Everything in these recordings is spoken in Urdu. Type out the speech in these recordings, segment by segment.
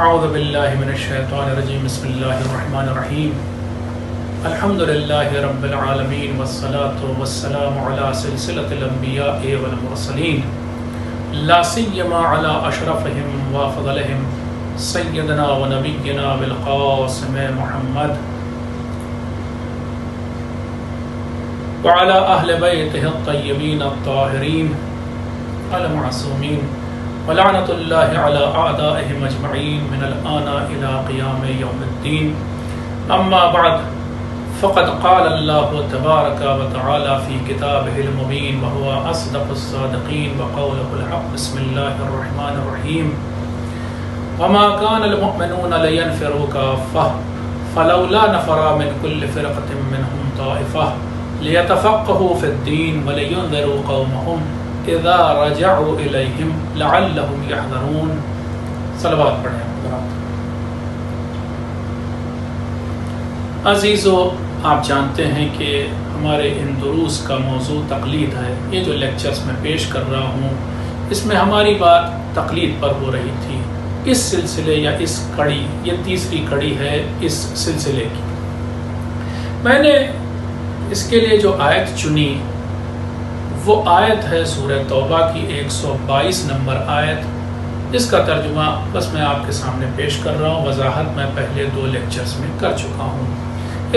اعوذ باللہ من الشیطان الرجیم بسم اللہ الرحمن الرحیم الحمد للہ رب العالمین والصلاة والسلام علی سلسلۃ الانبیاء والمرسلین لا سیما علی اشرفہم وافضلہم سیدنا و نبینا بالقاسم محمد وعلی اہل بیتہ الطیبین الطاہرین المعصومین ولعنت اللہ علی اعدائہم اجمعین من الآن الى قیام یوم الدین اما بعد فقد قال اللہ تبارک و تعالی فی کتابہ المبین وهو اصدق الصادقین وقولہ الحق بسم اللہ الرحمن الرحیم وما كان المؤمنون لينفروا كافة فلولا نفر من كل فرقة منهم طائفة ليتفقهوا في الدين ولينذروا قومهم اذا رجعوا الیہم لعلہم یحذرون۔ صلوات پڑھیں حضرات۔ عزیزو، آپ جانتے ہیں کہ ہمارے ان دروس کا موضوع تقلید ہے۔ یہ جو لیکچرز میں پیش کر رہا ہوں اس میں ہماری بات تقلید پر ہو رہی تھی۔ اس سلسلے یا اس کڑی، یہ تیسری کڑی ہے اس سلسلے کی۔ میں نے اس کے لیے جو آیت چنی وہ آیت ہے سورہ توبہ کی 122 نمبر آیت۔ اس کا ترجمہ بس میں آپ کے سامنے پیش کر رہا ہوں، وضاحت میں پہلے 2 لیکچرز میں کر چکا ہوں۔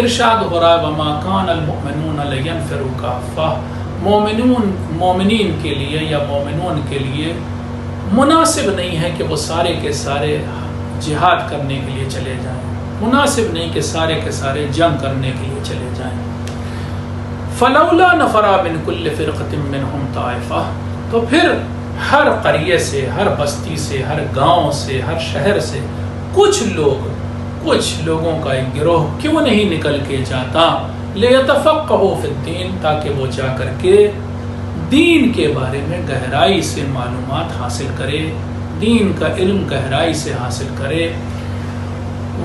ارشاد ہو رہا ہے وَمَا كَانَ الْمُؤْمِنُونَ لِيَنْفِرُوا كَافَّةً، مومنین کے لیے یا مومنون کے لیے مناسب نہیں ہے کہ وہ سارے کے سارے جہاد کرنے کے لیے چلے جائیں، مناسب نہیں کہ سارے کے سارے جنگ کرنے کے لیے چلے جائیں۔ فلولا نفر من کل فرقۃ منہم طائفہ، تو پھر ہر قریے سے، ہر بستی سے، ہر گاؤں سے، ہر شہر سے کچھ لوگوں کا ایک گروہ کیوں نہیں نکل کے جاتا لیتفقہوا فی الدین، تاکہ وہ جا کر کے دین کے بارے میں گہرائی سے معلومات حاصل کرے، دین کا علم گہرائی سے حاصل کرے۔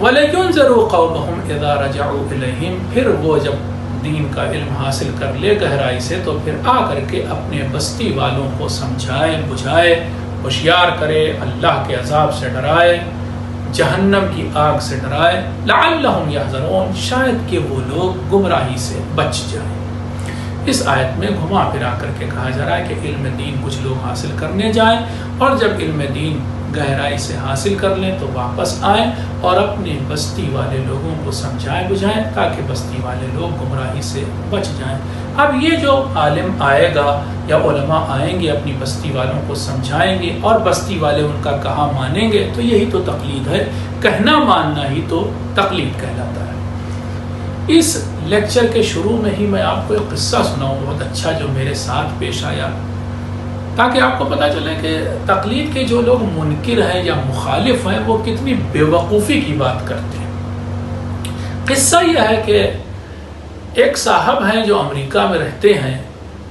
وَلَيُنذِرُوا قَوْمَهُمْ إِذَا رَجَعُوا إِلَيْهِمْ، پھر وہ جب دین کا علم حاصل کر لے گہرائی سے تو پھر آ کر کے اپنے بستی والوں کو سمجھائے، بجھائے، ہوشیار کرے، اللہ کے عذاب سے ڈرائے، جہنم کی آگ سے ڈرائے، لعلہم یحذرون، شاید کہ وہ لوگ گمراہی سے بچ جائیں۔ اس آیت میں گھما پھرا کر کے کہا جا رہا ہے کہ علم دین کچھ لوگ حاصل کرنے جائیں، اور جب علم دین گہرائی سے حاصل کر لیں تو واپس آئیں اور اپنے بستی والے لوگوں کو سمجھائیں بجھائیں، تاکہ بستی والے لوگ گمراہی سے بچ جائیں۔ اب یہ جو عالم آئے گا یا علماء آئیں گے اپنی بستی والوں کو سمجھائیں گے اور بستی والے ان کا کہا مانیں گے، تو یہی تو تقلید ہے، کہنا ماننا ہی تو تقلید کہلاتا ہے۔ اس لیکچر کے شروع میں ہی میں آپ کو ایک قصہ سناؤں بہت اچھا جو میرے ساتھ پیش آیا، تاکہ آپ کو پتہ چلے کہ تقلید کے جو لوگ منکر ہیں یا مخالف ہیں وہ کتنی بے وقوفی کی بات کرتے ہیں۔ قصہ یہ ہے کہ ایک صاحب ہیں جو امریکہ میں رہتے ہیں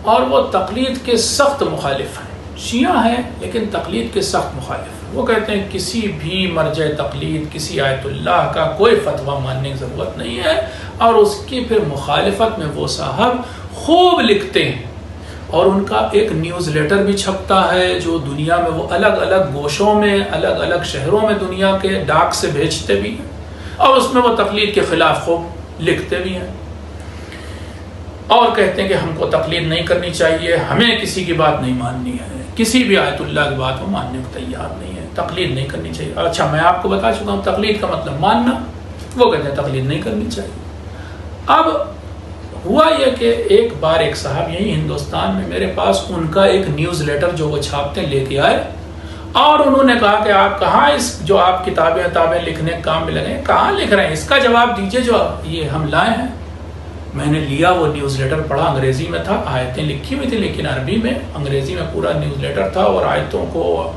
اور وہ تقلید کے سخت مخالف ہیں، شیعہ ہیں لیکن تقلید کے سخت مخالف ہیں۔ وہ کہتے ہیں کسی بھی مرجع تقلید، کسی آیت اللہ کا کوئی فتویٰ ماننے کی ضرورت نہیں ہے، اور اس کی پھر مخالفت میں وہ صاحب خوب لکھتے ہیں، اور ان کا ایک نیوز لیٹر بھی چھپتا ہے جو دنیا میں وہ الگ الگ گوشوں میں، الگ الگ شہروں میں دنیا کے ڈاک سے بھیجتے بھی ہیں، اور اس میں وہ تقلید کے خلاف خوب لکھتے بھی ہیں، اور کہتے ہیں کہ ہم کو تقلید نہیں کرنی چاہیے، ہمیں کسی کی بات نہیں ماننی ہے، کسی بھی آیت اللہ کی بات وہ ماننے کو تیار نہیں ہے، تقلید نہیں کرنی چاہیے۔ اچھا، میں آپ کو بتا چکا ہوں تقلید کا مطلب ماننا، وہ کہتے ہیں تقلید نہیں کرنی چاہیے۔ اب ہوا یہ کہ ایک بار ایک صاحب یہی ہندوستان میں میرے پاس ان کا ایک نیوز لیٹر جو وہ چھاپتے لے کے آئے، اور انہوں نے کہا کہ آپ کہاں اس جو آپ کتابیں لکھنے کام میں لگے ہیں، کہاں لکھ رہے ہیں، اس کا جواب دیجئے جو یہ ہم لائے ہیں۔ میں نے لیا وہ نیوز لیٹر پڑھا، انگریزی میں تھا، آیتیں لکھی ہوئی تھی لیکن عربی میں، انگریزی میں پورا نیوز لیٹر تھا، اور آیتوں کو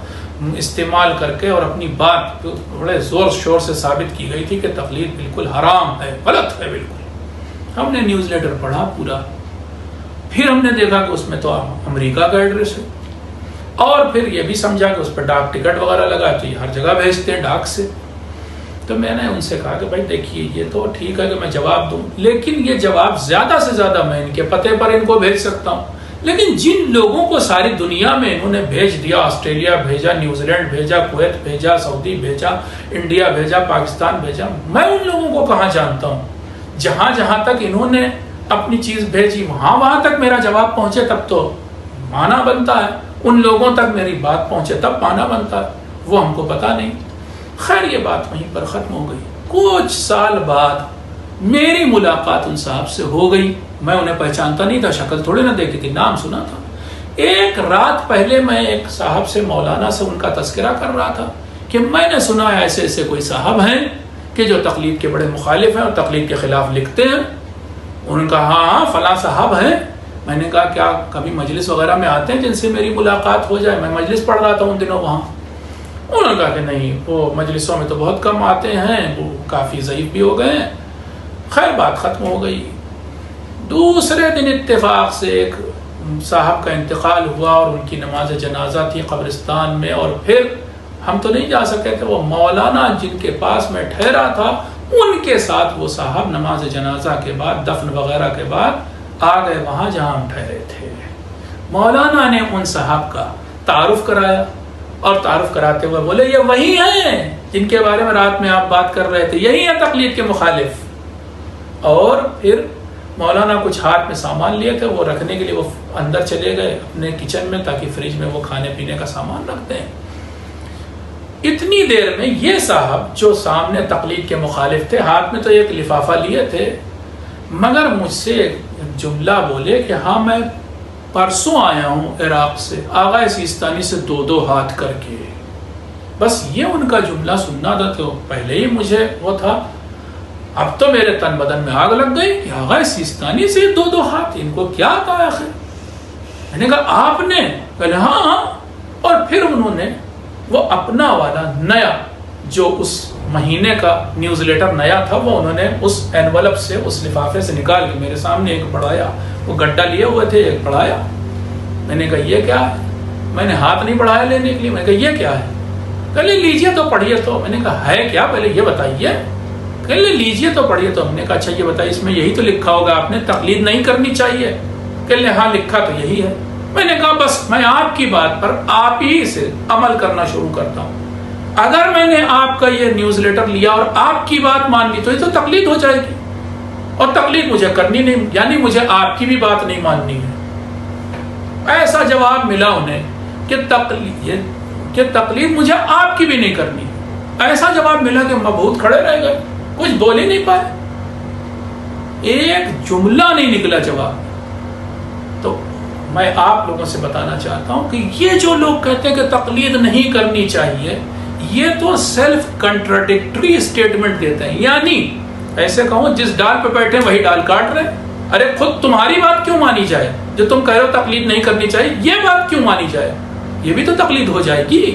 استعمال کر کے اور اپنی بات بڑے زور شور سے ثابت کی گئی تھی کہ تقلید بالکل حرام ہے، غلط ہے بالکل۔ ہم نے نیوز لیٹر پڑھا پورا، پھر ہم نے دیکھا کہ اس میں تو امریکہ کا ایڈریس ہے، اور پھر یہ بھی سمجھا کہ اس پہ ڈاک ٹکٹ وغیرہ لگا تو یہ ہر جگہ بھیجتے ہیں ڈاک سے۔ تو میں نے ان سے کہا کہ بھائی دیکھیے یہ تو ٹھیک ہے کہ میں جواب دوں، لیکن یہ جواب زیادہ سے زیادہ میں ان کے پتے پر ان کو بھیج سکتا ہوں، لیکن جن لوگوں کو ساری دنیا میں انہوں نے بھیج دیا، آسٹریلیا بھیجا، نیوزی لینڈ بھیجا، کویت بھیجا، سعودی بھیجا، انڈیا بھیجا، پاکستان بھیجا، میں ان لوگوں کو کہاں جانتا ہوں؟ جہاں جہاں تک انہوں نے اپنی چیز بھیجی وہاں تک میرا جواب پہنچے تب تو مانا بنتا ہے، ان لوگوں تک میری بات پہنچے تب مانا بنتا ہے، وہ ہم کو پتا نہیں۔ خیر یہ بات وہیں پر ختم ہو گئی۔ کچھ سال بعد میری ملاقات ان صاحب سے ہو گئی، میں انہیں پہچانتا نہیں تھا، شکل تھوڑے نہ دیکھی تھی، نام سنا تھا۔ ایک رات پہلے میں ایک صاحب سے، مولانا سے ان کا تذکرہ کر رہا تھا کہ میں نے سنا ہے ایسے ایسے کوئی صاحب ہیں کہ جو تقلید کے بڑے مخالف ہیں اور تقلید کے خلاف لکھتے ہیں۔ انہوں نے کہا ہاں فلاں صاحب ہیں۔ میں نے کہا کیا کبھی مجلس وغیرہ میں آتے ہیں جن سے میری ملاقات ہو جائے؟ میں مجلس پڑھ رہا تھا ان دنوں وہاں۔ انہوں نے کہا کہ نہیں، وہ مجلسوں میں تو بہت کم آتے ہیں، وہ کافی ضعیف بھی ہو گئے ہیں۔ خیر بات ختم ہو گئی۔ دوسرے دن اتفاق سے ایک صاحب کا انتقال ہوا اور ان کی نماز جنازہ تھی قبرستان میں، اور پھر ہم تو نہیں جا سکے تھے، وہ مولانا جن کے پاس میں ٹھہرا تھا ان کے ساتھ وہ صاحب نماز جنازہ کے بعد، دفن وغیرہ کے بعد آ گئے وہاں جہاں ہم ٹھہرے تھے۔ مولانا نے ان صاحب کا تعارف کرایا، اور تعارف کراتے ہوئے بولے یہ وہی ہیں جن کے بارے میں رات میں آپ بات کر رہے تھے، یہی ہیں تقلید کے مخالف۔ اور پھر مولانا کچھ ہاتھ میں سامان لیے تھے، وہ رکھنے کے لیے وہ اندر چلے گئے اپنے کچن میں تاکہ فریج میں وہ کھانے پینے کا سامان رکھتے ہیں۔ اتنی دیر میں یہ صاحب جو سامنے تقلید کے مخالف تھے، ہاتھ میں تو ایک لفافہ لیے تھے، مگر مجھ سے ایک جملہ بولے کہ ہاں میں پرسوں آیا ہوں عراق سے، آغا سیستانی سے 2 ہاتھ کر کے۔ بس یہ ان کا جملہ سننا تھا تو پہلے ہی مجھے وہ تھا، اب تو میرے تن بدن میں آگ لگ گئی کہ آغا سیستانی سے 2 ہاتھ، ان کو کیا آتا ہے آخر؟ میں نے کہا آپ نے؟ کہا ہاں۔ اور پھر انہوں نے وہ اپنا والا نیا جو اس مہینے کا نیوز لیٹر نیا تھا، وہ انہوں نے اس اینولپ سے، اس لفافے سے نکال کے میرے سامنے ایک پڑھایا، وہ گڈھا لیے ہوئے تھے، ایک پڑھایا۔ میں نے کہا یہ کیا ہے؟ میں نے ہاتھ نہیں بڑھایا لینے کے لیے، میں نے کہا یہ کیا ہے؟ کہلے لیجئے تو پڑھیے تو۔ میں نے کہا ہے کیا پہلے یہ بتائیے؟ کہلے لیجئے تو پڑھیے تو۔ ہم نے کہا اچھا یہ بتائیے اس میں یہی تو لکھا ہوگا آپ نے تقلید نہیں کرنی چاہیے؟ کہلے ہاں لکھا تو یہی ہے۔ میں نے کہا بس میں آپ کی بات پر آپ ہی سے عمل کرنا شروع کرتا ہوں، اگر میں نے آپ کا یہ نیوز لیٹر لیا اور آپ کی بات مان لی تو یہ تو تقلید ہو جائے گی، اور تقلید مجھے کرنی نہیں، یعنی مجھے آپ کی بھی بات نہیں ماننی ہے۔ ایسا جواب ملا انہیں کہ تقلید مجھے آپ کی بھی نہیں کرنی۔ ایسا جواب ملا کہ مبہوت کھڑے رہ گئے، کچھ بول ہی نہیں پائے، ایک جملہ نہیں نکلا جواب۔ تو میں آپ لوگوں سے بتانا چاہتا ہوں کہ یہ جو لوگ کہتے ہیں کہ تقلید نہیں کرنی چاہیے، یہ تو سیلف کنٹراڈکٹری اسٹیٹمنٹ دیتے ہیں، یعنی ایسے کہوں جس ڈال پہ بیٹھے وہی ڈال کاٹ رہے۔ ارے خود تمہاری بات کیوں مانی جائے؟ جو تم کہہ رہے ہو تقلید نہیں کرنی چاہیے، یہ بات کیوں مانی جائے؟ یہ بھی تو تقلید ہو جائے گی۔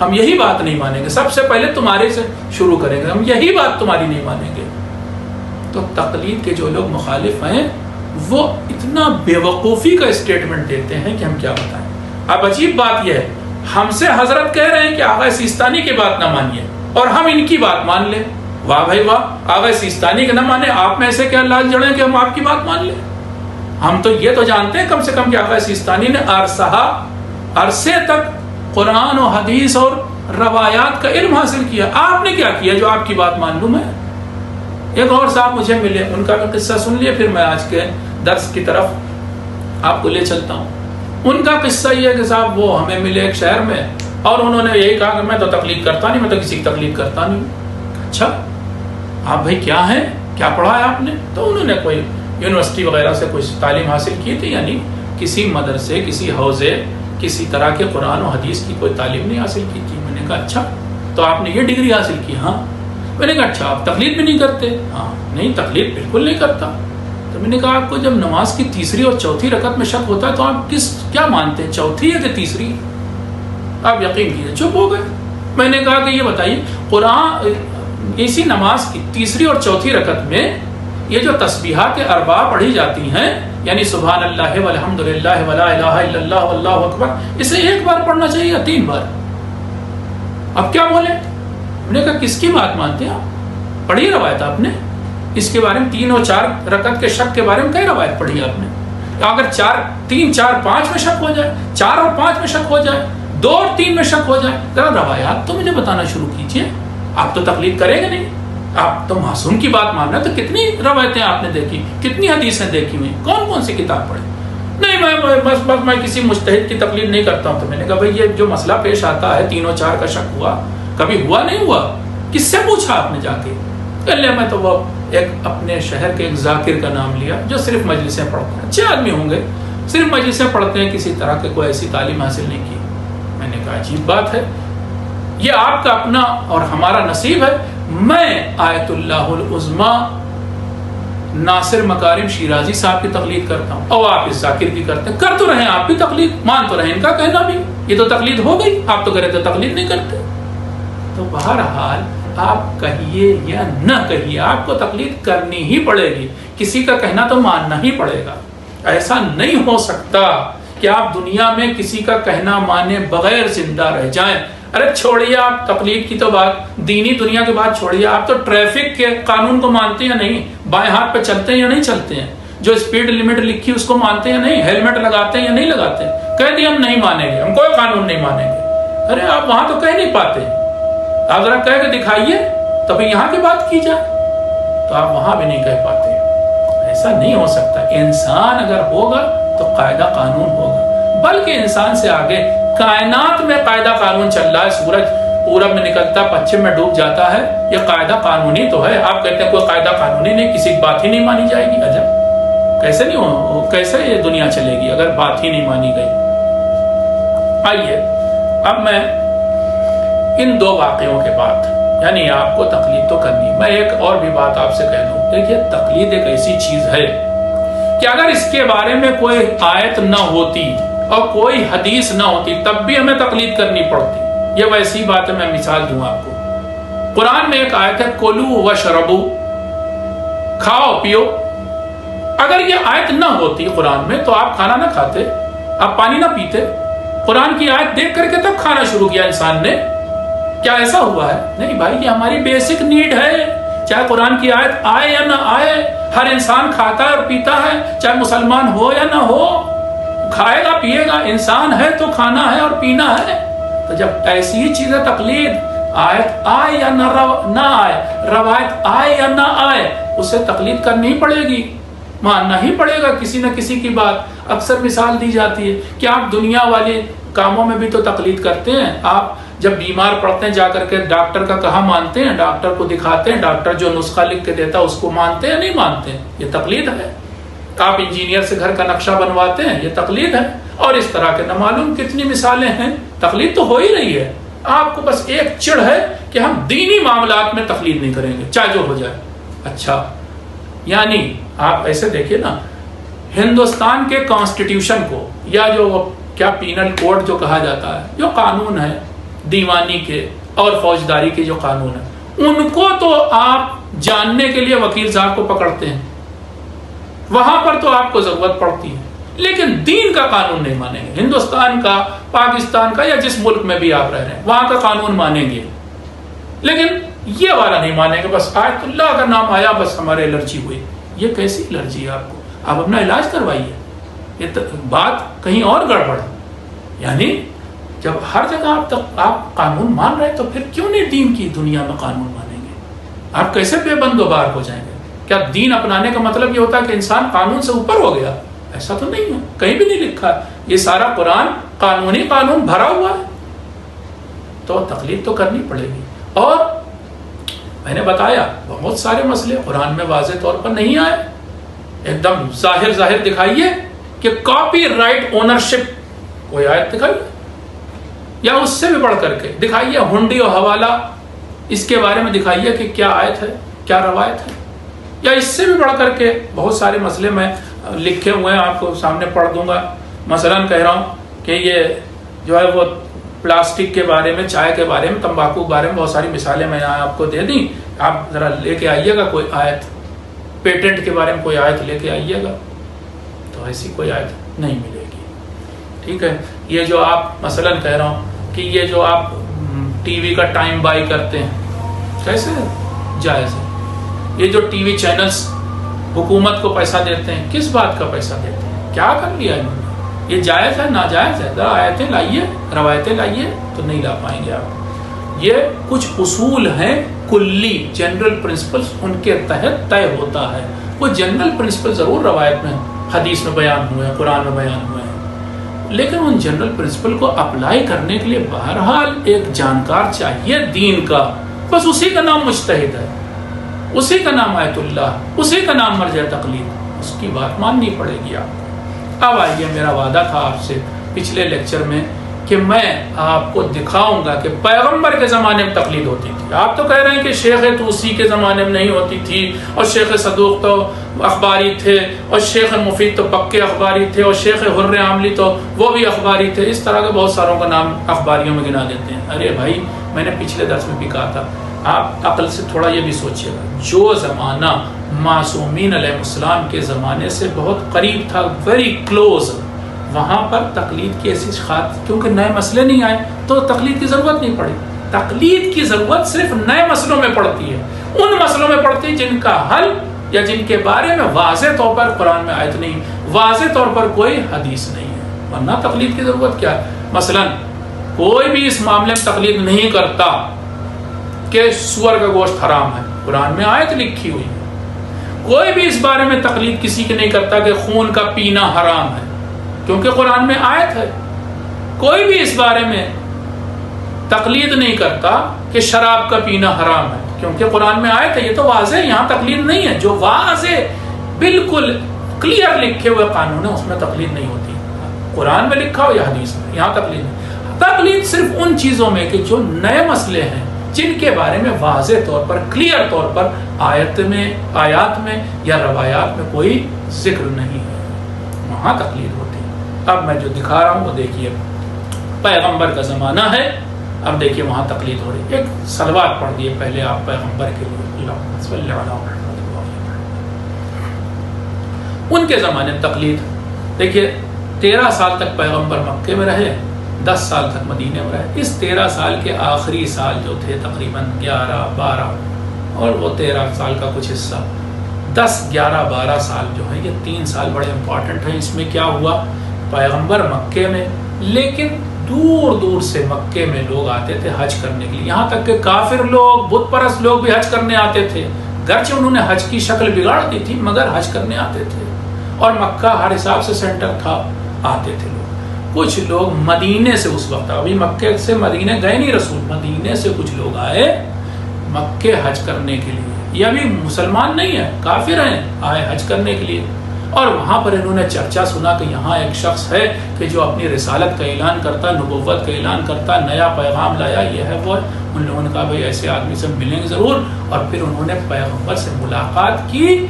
ہم یہی بات نہیں مانیں گے، سب سے پہلے تمہارے سے شروع کریں گے، ہم یہی بات تمہاری نہیں مانیں گے۔ تو تقلید کے جو لوگ مخالف ہیں وہ اتنا بے وقوفی کا اسٹیٹمنٹ دیتے ہیں کہ ہم کیا بتائیں۔ اب عجیب بات یہ ہے، ہم سے حضرت کہہ رہے ہیں کہ آغا سیستانی کی بات نہ مانیے اور ہم ان کی بات مان لیں۔ واہ بھائی واہ، آغا سیستانی کے نہ مانے، آپ میں ایسے کیا لال جڑیں کہ ہم آپ کی بات مان لیں؟ ہم تو یہ تو جانتے ہیں کم سے کم کہ آغا سیستانی نے عرصے تک قرآن و حدیث اور روایات کا علم حاصل کیا۔ آپ نے کیا کیا جو آپ کی بات مان لوں میں؟ ایک اور صاحب مجھے ملے، ان کا قصہ سن لیے، پھر میں آج کے درس کی طرف آپ کو لے چلتا ہوں۔ ان کا قصہ یہ ہے کہ صاحب وہ ہمیں ملے ایک شہر میں، اور انہوں نے یہی کہا کہ میں تو تقلید کرتا نہیں، میں تو کسی کی تقلید کرتا نہیں۔ اچھا آپ بھائی کیا ہیں، کیا پڑھا ہے آپ نے؟ تو انہوں نے کوئی یونیورسٹی وغیرہ سے کوئی تعلیم حاصل کی تھی، یعنی کسی مدرسے، کسی حوزے، کسی طرح کے قرآن و حدیث کی کوئی تعلیم نہیں حاصل کی تھی۔ میں نے کہا اچھا تو آپ نے یہ ڈگری حاصل کی؟ ہاں۔ میں نے کہا اچھا آپ تقلید بھی نہیں کرتے؟ ہاں نہیں، تقلید بالکل نہیں کرتا۔ تو میں نے کہا آپ کو جب نماز کی تیسری اور چوتھی رکعت میں شک ہوتا ہے تو آپ کیا مانتے ہیں، چوتھی ہے کہ تیسری؟ آپ یقین کیجیے چپ ہو گئے۔ میں نے کہا کہ یہ بتائیے قرآن اسی نماز کی تیسری اور چوتھی رکعت میں یہ جو تسبیحات اربعہ پڑھی جاتی ہیں، یعنی سبحان اللہ والحمد للہ ولا الہ الا اللہ واللہ اکبر، اسے ایک بار پڑھنا چاہیے یا 3 بار؟ اب کیا بولے؟ میں نے کہا کس کی بات مانتے ہیں آپ؟ پڑھی روایت آپ نے اس کے بارے میں؟ 3 اور 4 رکعت کے شک کے بارے میں کئی روایت پڑھی آپ نے؟ اگر 3 4 5 میں شک ہو جائے، 4 اور 5 میں شک ہو جائے، 2 اور 3 میں شک ہو جائے، ذرا روایات تو مجھے بتانا شروع کیجیے. آپ تو تقلید کریں گے نہیں، آپ تو معصوم کی بات مان رہے ہیں. تو کتنی روایتیں آپ نے دیکھی، کتنی حدیثیں دیکھی ہوئی، کون کون سی کتاب پڑھی؟ نہیں میں کسی مجتہد کی تقلید نہیں کرتا ہوں. تو میں نے کہا بھائی یہ جو مسئلہ پیش آتا ہے 3 اور 4 کا شک ہوا، کبھی ہوا نہیں ہوا؟ کس سے پوچھا آپ نے جا کے؟ میں تو وہ ایک اپنے شہر کے ایک ذاکر کا نام لیا جو صرف مجلسیں پڑھتے ہیں، اچھے آدمی ہوں گے، صرف مجلسیں پڑھتے ہیں، کسی طرح کے کوئی ایسی تعلیم حاصل نہیں کی. میں نے کہا عجیب بات ہے، یہ آپ کا اپنا اور ہمارا نصیب ہے. میں آیت اللہ العظمیٰ ناصر مکارم شیرازی صاحب کی تقلید کرتا ہوں، اور آپ اس ذاکر کی کرتے ہیں. کر تو رہے ہیں آپ بھی تقلید، مان تو رہے ہیں ان کا کہنا بھی، یہ تو تقلید ہو گئی. آپ تو کرے تو تقلید نہیں کرتے. تو بہرحال آپ کہیے یا نہ کہیے، آپ کو تقلید کرنی ہی پڑے گی، کسی کا کہنا تو ماننا ہی پڑے گا. ایسا نہیں ہو سکتا کہ آپ دنیا میں کسی کا کہنا مانے بغیر زندہ رہ جائیں. ارے چھوڑیے آپ تقلید کی تو بات، دینی دنیا کی بات چھوڑیے، آپ تو ٹریفک کے قانون کو مانتے ہیں نہیں؟ بائیں ہاتھ پہ چلتے ہیں یا نہیں چلتے ہیں؟ جو اسپیڈ لمٹ لکھی اس کو مانتے ہیں نہیں؟ ہیلمٹ لگاتے ہیں یا نہیں لگاتے ہیں؟ کہہ دیا ہم نہیں مانیں گے، ہم کوئی قانون نہیں مانیں گے. ارے آپ وہاں تو کہہ نہیں پاتے، آپ ذرا کہہ کے دکھائیے تبھی یہاں کی بات کی جائے. تو آپ وہاں بھی نہیں کہہ پاتے. ایسا نہیں ہو سکتا. انسان اگر ہوگا تو قاعدہ قانون ہوگا، بلکہ انسان سے آگے کائنات میں قاعدہ قانون چل رہا ہے. سورج پورب میں نکلتا پچھم میں ڈوب جاتا ہے، یہ قاعدہ قانونی تو ہے. آپ کہتے ہیں کوئی قاعدہ قانونی نہیں، کسی کی بات ہی نہیں مانی جائے گی. عجب، کیسے نہیں ہو، کیسے یہ دنیا چلے گی اگر بات ہی نہیں مانی گئی؟ آئیے اب میں ان 2 واقعوں کے بعد، یعنی آپ کو تقلید تو کرنی، میں ایک اور بھی بات آپ سے کہہ دوں. دیکھیے تقلید ایک ایسی چیز ہے کہ اگر اس کے بارے میں کوئی آیت نہ ہوتی اور کوئی حدیث نہ ہوتی تب بھی ہمیں تقلید کرنی پڑتی. یہ ویسی بات ہے، میں مثال دوں آپ کو. قرآن میں ایک آیت ہے کلو وشربو، کھاؤ پیو. اگر یہ آیت نہ ہوتی قرآن میں تو آپ کھانا نہ کھاتے، آپ پانی نہ پیتے. قرآن کی آیت دیکھ کر کے تب کھانا شروع کیا انسان نے. کیا ایسا ہوا ہے؟ نہیں بھائی، یہ ہماری بیسک نیڈ ہے. چاہے قرآن کی آیت آئے یا نہ آئے، ہر انسان کھاتا ہے اور پیتا ہے، چاہے مسلمان ہو یا نہ ہو، کھائے گا پیے گا. انسان ہے تو کھانا ہے اور پینا ہے. تو جب ایسی ہی چیز ہے تقلید، آیت آئے یا نہ آئے، روایت آئے یا نہ آئے، اسے تقلید کرنی ہی پڑے گی، ماننا ہی پڑے گا کسی نہ کسی کی بات. اکثر مثال دی جاتی ہے کہ آپ دنیا والے کاموں میں بھی تو تقلید کرتے ہیں. آپ جب بیمار پڑتے ہیں جا کر کے ڈاکٹر کا کہا مانتے ہیں، ڈاکٹر کو دکھاتے ہیں، ڈاکٹر جو نسخہ لکھ کے دیتا ہے اس کو مانتے ہیں نہیں مانتے ہیں؟ یہ تقلید ہے. آپ انجینئر سے گھر کا نقشہ بنواتے ہیں، یہ تقلید ہے. اور اس طرح کے نہ معلوم کتنی مثالیں ہیں. تقلید تو ہو ہی رہی ہے. آپ کو بس ایک چڑ ہے کہ ہم دینی معاملات میں تقلید نہیں کریں گے چاہے جو ہو جائے. اچھا، یعنی آپ ایسے دیکھیے نا، ہندوستان کے کانسٹیٹیوشن کو یا جو کیا پینل کوڈ جو کہا جاتا ہے، جو قانون ہے دیوانی کے اور فوجداری کے جو قانون ہیں، ان کو تو آپ جاننے کے لیے وکیل صاحب کو پکڑتے ہیں، وہاں پر تو آپ کو ضرورت پڑتی ہے. لیکن دین کا قانون نہیں مانیں گے. ہندوستان کا، پاکستان کا یا جس ملک میں بھی آپ رہ رہے ہیں وہاں کا قانون مانیں گے، لیکن یہ والا نہیں مانیں گے. بس آیت اللہ کا نام آیا بس ہمارے الرجی ہوئی. یہ کیسی الرجی ہے آپ کو؟ آپ اپنا علاج کروائیے. یہ بات کہیں اور گڑبڑ ہے. یعنی جب ہر جگہ آپ قانون مان رہے تو پھر کیوں نہیں دین کی دنیا میں قانون مانیں گے؟ آپ کیسے بے بند و بار ہو جائیں گے؟ کیا دین اپنانے کا مطلب یہ ہوتا ہے کہ انسان قانون سے اوپر ہو گیا؟ ایسا تو نہیں ہے، کہیں بھی نہیں لکھا. یہ سارا قرآن قانونی قانون بھرا ہوا ہے. تو تقلید تو کرنی پڑے گی. اور میں نے بتایا بہت سارے مسئلے قرآن میں واضح طور پر نہیں آئے. ایک دم ظاہر دکھائیے کہ کاپی رائٹ اونرشپ کوئی آیت دکھائیے، یا اس سے بھی بڑھ کر کے دکھائیے ہنڈی اور حوالہ، اس کے بارے میں دکھائیے کہ کیا آیت ہے کیا روایت ہے. یا اس سے بھی بڑھ کر کے بہت سارے مسئلے میں لکھے ہوئے ہیں، آپ کو سامنے پڑھ دوں گا. مثلاً کہہ رہا ہوں کہ یہ جو ہے وہ پلاسٹک کے بارے میں، چائے کے بارے میں، تمباکو کے بارے میں بہت ساری مثالیں میں آپ کو دے دیں. آپ ذرا لے کے آئیے گا کوئی آیت. پیٹنٹ کے بارے میں کوئی آیت لے کے آئیے گا، تو ایسی کوئی آیت نہیں ملے گی. ٹھیک ہے. یہ جو آپ مثلاً کہہ رہا ہوں کہ یہ جو آپ ٹی وی کا ٹائم بائی کرتے ہیں، کیسے جائز ہے؟ یہ جو ٹی وی چینلز حکومت کو پیسہ دیتے ہیں، کس بات کا پیسہ دیتے ہیں؟ کیا کر لیا انہوں نے؟ یہ جائز ہے ناجائز ہے؟ ذرا آیتیں لائیے، روایتیں لائیے، تو نہیں لا پائیں گے آپ۔ یہ کچھ اصول ہیں کلی، جنرل پرنسپلز، ان کے تحت طے ہوتا ہے۔ وہ جنرل پرنسپل ضرور روایت میں، حدیث میں بیان ہوئے ہیں، قرآن میں بیان ہوئے ہیں، لیکن ان جنرل پرنسپل کو اپلائی کرنے کے لیے بہرحال ایک جانکار چاہیے دین کا، بس اسی کا نام مجتہد ہے، اسی کا نام آیت اللہ، اسی کا نام مرجع تقلید، اس کی بات ماننی پڑے گی آپ کو۔ اب آئیے، میرا وعدہ تھا آپ سے پچھلے لیکچر میں کہ میں آپ کو دکھاؤں گا کہ پیغمبر کے زمانے میں تقلید ہوتی تھی۔ آپ تو کہہ رہے ہیں کہ شیخ توسی کے زمانے میں نہیں ہوتی تھی، اور شیخ صدوق تو اخباری تھے، اور شیخ مفید تو پکے اخباری تھے، اور شیخ حر عاملی تو وہ بھی اخباری تھے۔ اس طرح کے بہت ساروں کا نام اخباریوں میں گنا دیتے ہیں۔ ارے بھائی، میں نے پچھلے درس میں بھی کہا تھا، آپ عقل سے تھوڑا یہ بھی سوچیے گا، جو زمانہ معصومین علیہ السلام کے زمانے سے بہت قریب تھا، ویری کلوز، وہاں پر تقلید کی ایسی خاطر، کیونکہ نئے مسئلے نہیں آئے تو تقلید کی ضرورت نہیں پڑی۔ تقلید کی ضرورت صرف نئے مسئلوں میں پڑتی ہے، ان مسئلوں میں پڑتی ہے جن کا حل یا جن کے بارے میں واضح طور پر قرآن میں آیت نہیں، واضح طور پر کوئی حدیث نہیں ہے، ورنہ تقلید کی ضرورت کیا ہے؟ مثلا کوئی بھی اس معاملے میں تقلید نہیں کرتا کہ سور کا گوشت حرام ہے، قرآن میں آیت لکھی ہوئی ہے۔ کوئی بھی اس بارے میں تقلید کسی کی نہیں کرتا کہ خون کا پینا حرام ہے، کیونکہ قرآن میں آیت ہے۔ کوئی بھی اس بارے میں تقلید نہیں کرتا کہ شراب کا پینا حرام ہے، کیونکہ قرآن میں آیت ہے۔ یہ تو واضح ہے، یہاں تقلید نہیں ہے۔ جو واضح بالکل کلیئر لکھے ہوئے قانون ہے، اس میں تقلید نہیں ہوتی، قرآن میں لکھا ہو یا حدیث میں، یہاں تقلید نہیں۔ تقلید صرف ان چیزوں میں کہ جو نئے مسئلے ہیں، جن کے بارے میں واضح طور پر، کلیئر طور پر آیات میں یا روایات میں کوئی ذکر نہیں ہے، وہاں تقلید ہوتی ہے۔ اب میں جو دکھا رہا ہوں وہ دیکھیے، پیغمبر کا زمانہ ہے، اب دیکھیے وہاں تقلید ہو رہی ہے۔ ایک صلوات پڑھ دیے پہلے آپ پیغمبر کے لیے، اللہم صلی علی محمد۔ ان کے زمانے میں تقلید، دیکھیے 13 سال تک پیغمبر مکے میں رہے، 10 سال تک مدینے میں رہے۔ اس 13 سال کے آخری سال جو تھے تقریباً 11 12 اور وہ 13 سال کا کچھ حصہ، 10 11 12 سال جو ہیں، یہ 3 سال بڑے امپورٹنٹ ہیں۔ اس میں کیا ہوا، پیغمبر مکے میں، لیکن دور دور سے مکے میں لوگ آتے تھے حج کرنے کے لیے، یہاں تک کہ کافر لوگ، بت پرست لوگ بھی حج کرنے آتے تھے، گرچہ انہوں نے حج کی شکل بگاڑ دی تھی مگر حج کرنے آتے تھے، اور مکہ ہر حساب سے سینٹر تھا، آتے تھے لوگ۔ کچھ لوگ مدینے سے، اس وقت ابھی مکے سے مدینے گئے نہیں رسول، مدینے سے کچھ لوگ آئے مکے حج کرنے کے لیے، یہ ابھی مسلمان نہیں ہے، کافر ہیں، آئے حج کرنے کے لیے۔ اور وہاں پر انہوں نے چرچا سنا کہ یہاں ایک شخص ہے کہ جو اپنی رسالت کا اعلان کرتا، نبوت کا اعلان کرتا، نیا پیغام لایا، یہ ہے وہ ہے۔ ان لوگوں نے کہا بھائی ایسے آدمی سے ملیں گے ضرور، اور پھر انہوں نے پیغمبر سے ملاقات کی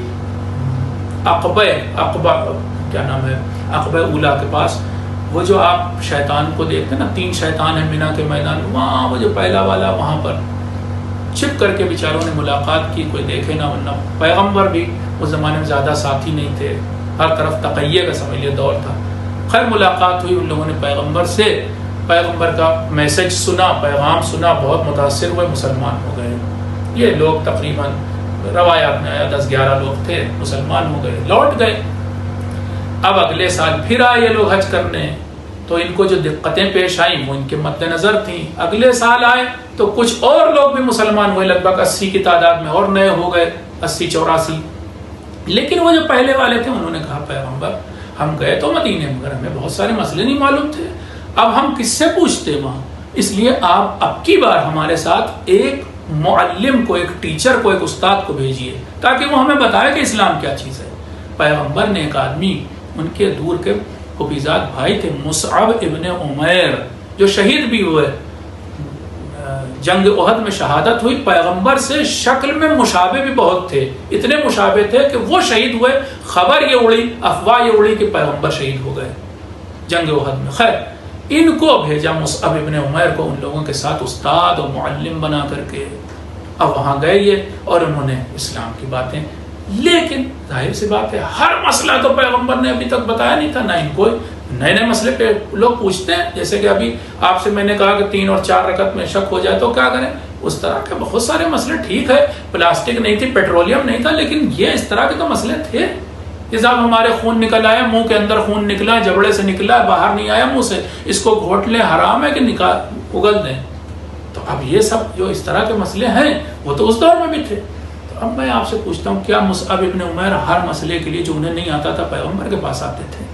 عقبہ کیا نام ہے، عقبہ اولا کے پاس، وہ جو آپ شیطان کو دیکھتے ہیں نا، 3 شیطان ہیں مینا کے میدان میں، وہاں وہ جو پہلا والا، وہاں پر چھپ کر کے بیچاروں نے ملاقات کی، کوئی دیکھے نہ، ورنہ پیغمبر بھی اس زمانے میں زیادہ ساتھی نہیں تھے، ہر طرف تقیہ کا سمجھ لیے دور تھا۔ خیر ملاقات ہوئی، ان لوگوں نے پیغمبر سے، پیغمبر کا میسج سنا، پیغام سنا، بہت متاثر ہوئے، مسلمان ہو گئے۔ یہ لوگ تقریباً روایات میں آیا 10 11 لوگ تھے، مسلمان ہو گئے، لوٹ گئے۔ اب اگلے سال پھر آئے یہ لوگ حج کرنے، تو ان کو جو دقتیں پیش آئیں وہ ان کے مد نظر تھیں۔ اگلے سال آئے تو کچھ اور لوگ بھی مسلمان ہوئے، لگ بھگ 80 کی تعداد میں اور نئے ہو گئے، 80 84۔ لیکن وہ جو پہلے والے تھے انہوں نے کہا پیغمبر ہم گئے تو مدینے مگر ہمیں بہت سارے مسئلے نہیں معلوم تھے، اب ہم کس سے پوچھتے وہاں، اس لیے آپ اب کی بار ہمارے ساتھ ایک معلم کو، ایک ٹیچر کو، ایک استاد کو بھیجیے تاکہ وہ ہمیں بتائے کہ اسلام کیا چیز ہے۔ پیغمبر نے ایک آدمی، ان کے دور کے حفیظات بھائی تھے، مصعب ابن عمیر، جو شہید بھی ہوئے، جنگ احد میں شہادت ہوئی، پیغمبر سے شکل میں مشابہ بھی بہت تھے، اتنے مشابہ تھے کہ وہ شہید ہوئے، خبر یہ اڑی، افواہ یہ اڑی کہ پیغمبر شہید ہو گئے جنگ احد میں۔ خیر ان کو بھیجا مصعب ابن عمیر کو ان لوگوں کے ساتھ استاد اور معلم بنا کر کے، اب وہاں گئے یہ، اور انہوں نے اسلام کی باتیں، لیکن ظاہر سی بات ہے ہر مسئلہ تو پیغمبر نے ابھی تک بتایا نہیں تھا، نہ ان کو نئے نئے مسئلے پہ لوگ پوچھتے ہیں، جیسے کہ ابھی آپ سے میں نے کہا کہ 3 اور 4 رکعت میں شک ہو جائے تو کیا کریں، اس طرح کے بہت سارے مسئلے، ٹھیک ہے پلاسٹک نہیں تھی، پیٹرولیم نہیں تھا، لیکن یہ اس طرح کے تو مسئلے تھے، کہ صاحب ہمارے خون نکل آیا، منہ کے اندر خون نکلا، جبڑے سے نکلا، باہر نہیں آیا منہ سے، اس کو گھونٹ لیں، حرام ہے کہ اگل دیں؟ تو اب یہ سب جو اس طرح کے مسئلے ہیں وہ تو اس دور میں بھی تھے۔ تو اب میں آپ سے پوچھتا ہوں، کیا مصعب ابن عمیر ہر مسئلے کے لیے جو انہیں نہیں آتا تھا پیغمبر کے پاس آتے تھے؟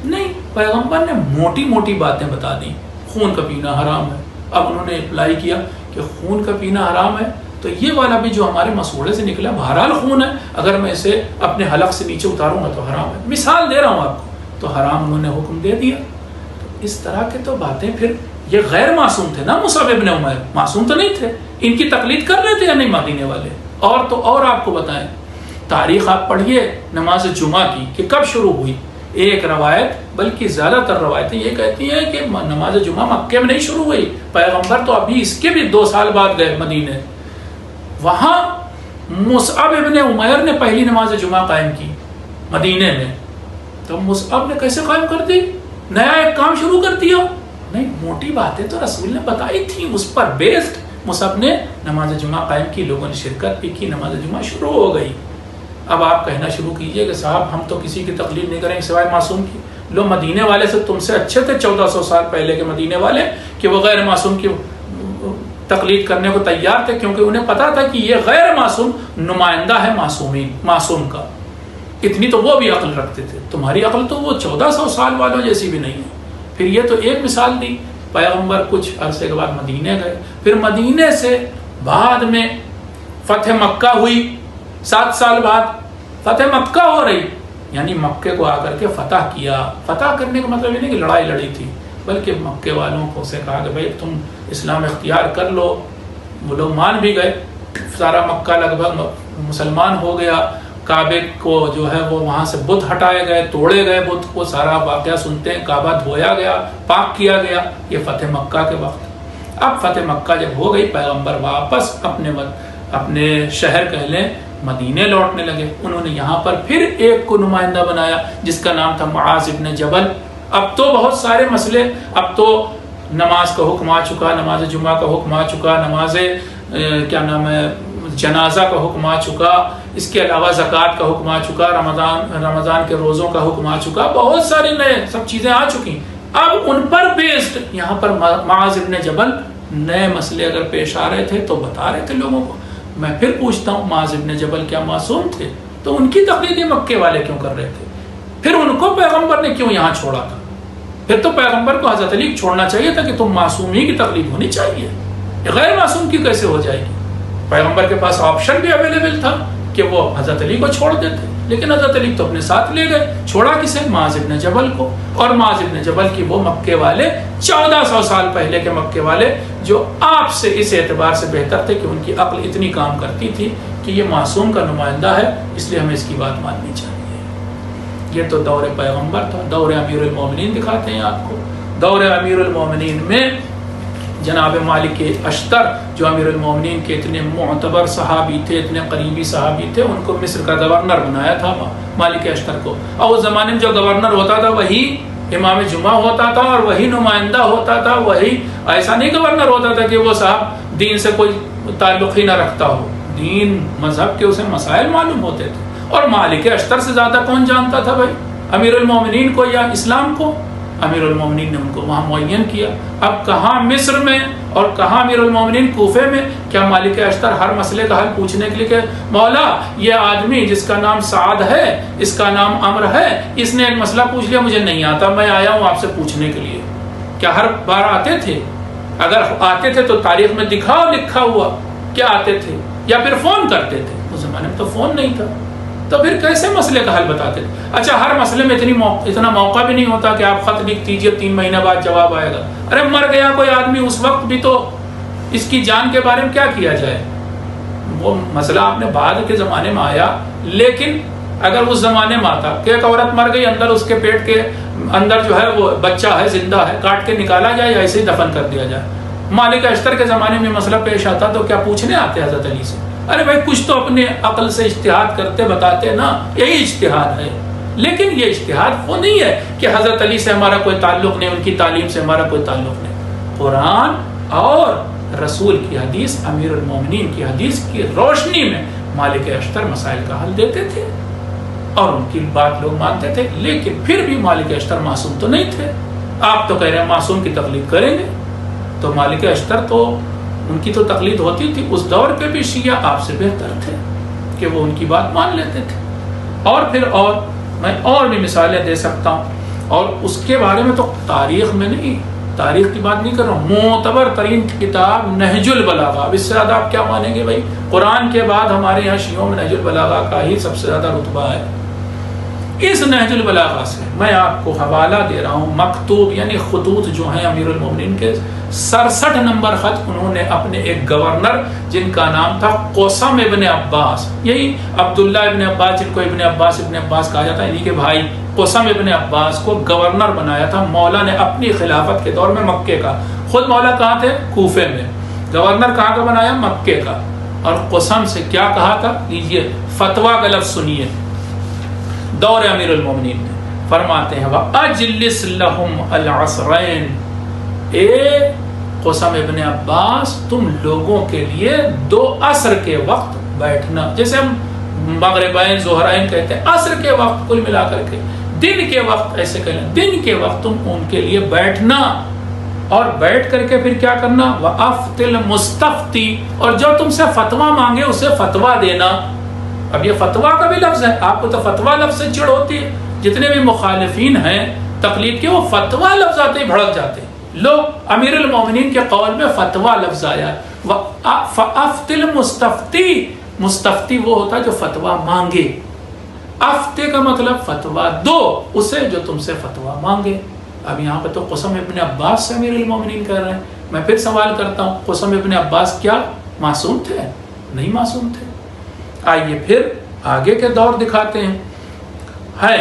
نہیں، پیغمبر نے موٹی موٹی باتیں بتا دی، خون کا پینا حرام ہے۔ اب انہوں نے اپلائی کیا کہ خون کا پینا حرام ہے، تو یہ والا بھی جو ہمارے مسوڑے سے نکلا بہرحال خون ہے، اگر میں اسے اپنے حلق سے نیچے اتاروں گا تو حرام ہے۔ مثال دے رہا ہوں آپ کو، تو حرام انہوں نے حکم دے دیا۔ تو اس طرح کے تو باتیں، پھر یہ غیر معصوم تھے نا مصعب ابن عمیر، معصوم تو نہیں تھے، ان کی تقلید کر رہے تھے یا نہیں مدینے والے؟ اور آپ کو بتائیں، تاریخ آپ پڑھیے نماز جمعہ کی کہ کب شروع ہوئی۔ ایک روایت، بلکہ زیادہ تر روایتیں یہ کہتی ہیں کہ نماز جمعہ مکے میں نہیں شروع ہوئی، پیغمبر تو ابھی اس کے بھی 2 سال بعد گئے مدینے، وہاں مصعب ابن عمیر نے پہلی نماز جمعہ قائم کی مدینے میں۔ تو مصعب نے کیسے قائم کر دی؟ نیا ایک کام شروع کر دیا؟ نہیں، موٹی باتیں تو رسول نے بتائی تھی، اس پر بیسڈ مصعب نے نماز جمعہ قائم کی، لوگوں نے شرکت بھی کی، نماز جمعہ شروع ہو گئی۔ اب آپ کہنا شروع کیجئے کہ صاحب ہم تو کسی کی تقلید نہیں کریں گے سوائے معصوم کی۔ لو، مدینے والے سے تم سے اچھے تھے 1400 سال پہلے کے مدینے والے، کہ وہ غیر معصوم کی تقلید کرنے کو تیار تھے، کیونکہ انہیں پتا تھا کہ یہ غیر معصوم نمائندہ ہے معصوم کا۔ اتنی تو وہ بھی عقل رکھتے تھے، تمہاری عقل تو وہ 1400 سال والوں جیسی بھی نہیں ہے۔ پھر یہ تو ایک مثال دی، پیغمبر کچھ عرصے کے بعد مدینے گئے، پھر مدینے سے بعد میں فتح مکہ ہوئی، 7 سال بعد فتح مکہ ہو رہی، یعنی مکے کو آ کر کے فتح کیا۔ فتح کرنے کا مطلب یہ نہیں کہ لڑائی لڑی تھی، بلکہ مکے والوں کو سے کہا کہ بھائی تم اسلام اختیار کر لو۔ وہ لوگ مان بھی گئے، سارا مکہ لگ بھگ مسلمان ہو گیا۔ کعبے کو جو ہے وہ وہاں سے بت ہٹائے گئے، توڑے گئے بت کو، سارا واقعہ سنتے ہیں، کعبہ دھویا گیا، پاک کیا گیا۔ یہ فتح مکہ کے وقت۔ اب فتح مکہ جب ہو گئی، پیغمبر واپس اپنے شہر کہہ لیں مدینے لوٹنے لگے۔ انہوں نے یہاں پر پھر ایک کو نمائندہ بنایا جس کا نام تھا معاذ ابن جبل۔ اب تو بہت سارے مسئلے، اب تو نماز کا حکم آ چکا، نماز جمعہ کا حکم آ چکا، نماز جنازہ کا حکم آ چکا، اس کے علاوہ زکوٰۃ کا حکم آ چکا، رمضان کے روزوں کا حکم آ چکا، بہت ساری نئے سب چیزیں آ چکی۔ اب ان پر بیسڈ یہاں پر معاذ ابن جبل نئے مسئلے اگر پیش آ رہے تھے تو بتا رہے تھے لوگوں کو۔ میں پھر پوچھتا ہوں، معاذ ابن جبل کیا معصوم تھے؟ تو ان کی تقلید مکے والے کیوں کر رہے تھے؟ پھر ان کو پیغمبر نے کیوں یہاں چھوڑا تھا؟ پھر تو پیغمبر کو حضرت علی چھوڑنا چاہیے تھا کہ تم معصوم ہی کی تقلید ہونی چاہیے، غیر معصوم کی کیسے ہو جائے گی؟ پیغمبر کے پاس آپشن بھی اویلیبل تھا کہ وہ حضرت علی کو چھوڑ دیتے، لیکن حضرت علی تو اپنے ساتھ لے گئے۔ چھوڑا کسے؟ معاذ ابن جبل کو۔ اور معاذ ابن جبل کی وہ مکے والے 1400 سال پہلے کے مکے والے جو آپ سے اس اعتبار سے بہتر تھے کہ ان کی عقل اتنی کام کرتی تھی کہ یہ معصوم کا نمائندہ ہے، اس لیے ہمیں اس کی بات ماننی چاہیے۔ یہ تو دور پیغمبر تھا۔ دور امیر المومنین دکھاتے ہیں آپ کو۔ دور امیر المومنین میں جناب مالک اشتر جو امیر المومنین کے اتنے معتبر صحابی تھے، اتنے قریبی صحابی تھے، ان کو مصر کا گورنر بنایا تھا مالک اشتر کو۔ اور اس زمانے میں جو گورنر ہوتا تھا وہی امام جمعہ ہوتا تھا اور وہی نمائندہ ہوتا تھا۔ وہی ایسا نہیں گورنر ہوتا تھا کہ وہ صاحب دین سے کوئی تعلق ہی نہ رکھتا ہو، دین مذہب کے اسے مسائل معلوم ہوتے تھے۔ اور مالک اشتر سے زیادہ کون جانتا تھا بھائی امیر المومنین کو یا اسلام کو؟ امیر المومنین نے ان کو وہاں معین کیا۔ اب کہاں مصر میں اور کہاں امیر المومنین کوفے میں؟ کیا مالک اشتر ہر مسئلے کا حل پوچھنے کے لیے کہ مولا یہ آدمی جس کا نام سعد ہے، اس کا نام عمر ہے، اس نے ایک مسئلہ پوچھ لیا، مجھے نہیں آتا، میں آیا ہوں آپ سے پوچھنے کے لیے؟ کیا ہر بار آتے تھے؟ اگر آتے تھے تو تاریخ میں دکھاؤ لکھا ہوا کیا آتے تھے، یا پھر فون کرتے تھے؟ اس زمانے میں تو فون نہیں تھا، تو پھر کیسے مسئلے کا حل بتاتے تھے؟ اچھا، ہر مسئلے میں اتنا موقع بھی نہیں ہوتا کہ آپ خط لکھ دیجئے 3 مہینے بعد جواب آئے گا۔ ارے مر گیا کوئی آدمی اس وقت بھی تو اس کی جان کے بارے میں کیا کیا جائے؟ وہ مسئلہ آپ نے بعد کے زمانے میں آیا، لیکن اگر اس زمانے میں آتا کہ ایک عورت مر گئی، اندر اس کے پیٹ کے اندر جو ہے وہ بچہ ہے، زندہ ہے، کاٹ کے نکالا جائے یا ایسے ہی دفن کر دیا جائے؟ مالک اشتر کے زمانے میں مسئلہ پیش آتا تو کیا پوچھنے آتے حضرت علی سے؟ ارے بھائی کچھ تو اپنے عقل سے اجتہاد کرتے بتاتے نا، یہی اجتہاد ہے۔ لیکن یہ اجتہاد وہ نہیں ہے کہ حضرت علی سے ہمارا کوئی تعلق نہیں، ان کی تعلیم سے ہمارا کوئی تعلق نہیں۔ قرآن اور رسول کی حدیث، امیر المومنین کی حدیث کی روشنی میں مالک اشتر مسائل کا حل دیتے تھے۔ اور ان کی بات لوگ مانتے تھے، لیکن پھر بھی مالک اشتر معصوم تو نہیں تھے. آپ تو کہہ رہے ہیں معصوم کی تقلید کریں گے، تو مالک اشتر تو ان کی تو تقلید ہوتی تھی. اس دور کے بھی شیعہ آپ سے بہتر تھے کہ وہ ان کی بات مان لیتے تھے. اور پھر میں اور بھی مثالیں دے سکتا ہوں، اور اس کے بارے میں تو تاریخ میں نہیں، تاریخ کی بات نہیں کر رہا ہوں، معتبر ترین کتاب نہج البلاغہ. اب اس سے زیادہ آپ کیا مانیں گے بھائی؟ قرآن کے بعد ہمارے یہاں شیعوں میں نہج البلاغہ کا ہی سب سے زیادہ رتبہ ہے. اس نہج البلاغہ سے میں آپ کو حوالہ دے رہا ہوں، مکتوب یعنی خطوط جو ہیں امیر المومنین کے 67 نمبر خط انہوں نے اپنے ایک گورنر جن کا نام تھا قسم ابن عباس، یہی عبداللہ ابن عباس جن کو ابن عباس کہا جاتا ہے، انہی کے بھائی قسم ابن عباس کو گورنر بنایا تھا مولا نے اپنی خلافت کے دور میں مکے کا. خود مولا کہاں تھے؟ کوفے میں. گورنر کہاں کا بنایا؟ مکے کا. اور قسم سے کیا کہا تھا؟ لیجئے فتویٰ کا لفظ سنیے. دور امیر المومنین میں فرماتے ہیں وَأَجْلِسْ لَهُمْ الْعَصْرَيْنِ، اے قسم ابن عباس تم لوگوں کے لیے 2 عصر کے وقت بیٹھنا، جیسے ہم مغربین ظہرین کہتے ہیں، عصر کے وقت کل ملا کر کے دن کے وقت ایسے کہنا، دن کے وقت تم ان کے لیے بیٹھنا، اور بیٹھ کر کے پھر کیا کرنا؟ وَأَفْتِ الْمُسْتَفْتِي، اور جو تم سے فتویٰ مانگے اسے فتویٰ دینا. اب یہ فتویٰ کا بھی لفظ ہے، آپ کو تو فتویٰ لفظ سے چڑ ہوتی ہے. جتنے بھی مخالفین ہیں تقلید کے وہ فتویٰ لفظ آتے ہی بھڑک جاتے ہیں. لوگ امیر المومنین کے قول میں فتویٰ لفظ آیا. فَأَفْتِ الْمُسْتَفْتِي، مستفتی وہ ہوتا ہے جو فتویٰ مانگے. افتے کا مطلب فتویٰ دو اسے جو تم سے فتویٰ مانگے. اب یہاں پہ تو قسم ابن عباس سے امیر المومنین کہہ رہے ہیں. میں پھر سوال کرتا ہوں، قسم ابن عباس کیا معصوم تھے؟ نہیں معصوم تھے. آئیے پھر آگے کے دور دکھاتے ہیں. ہے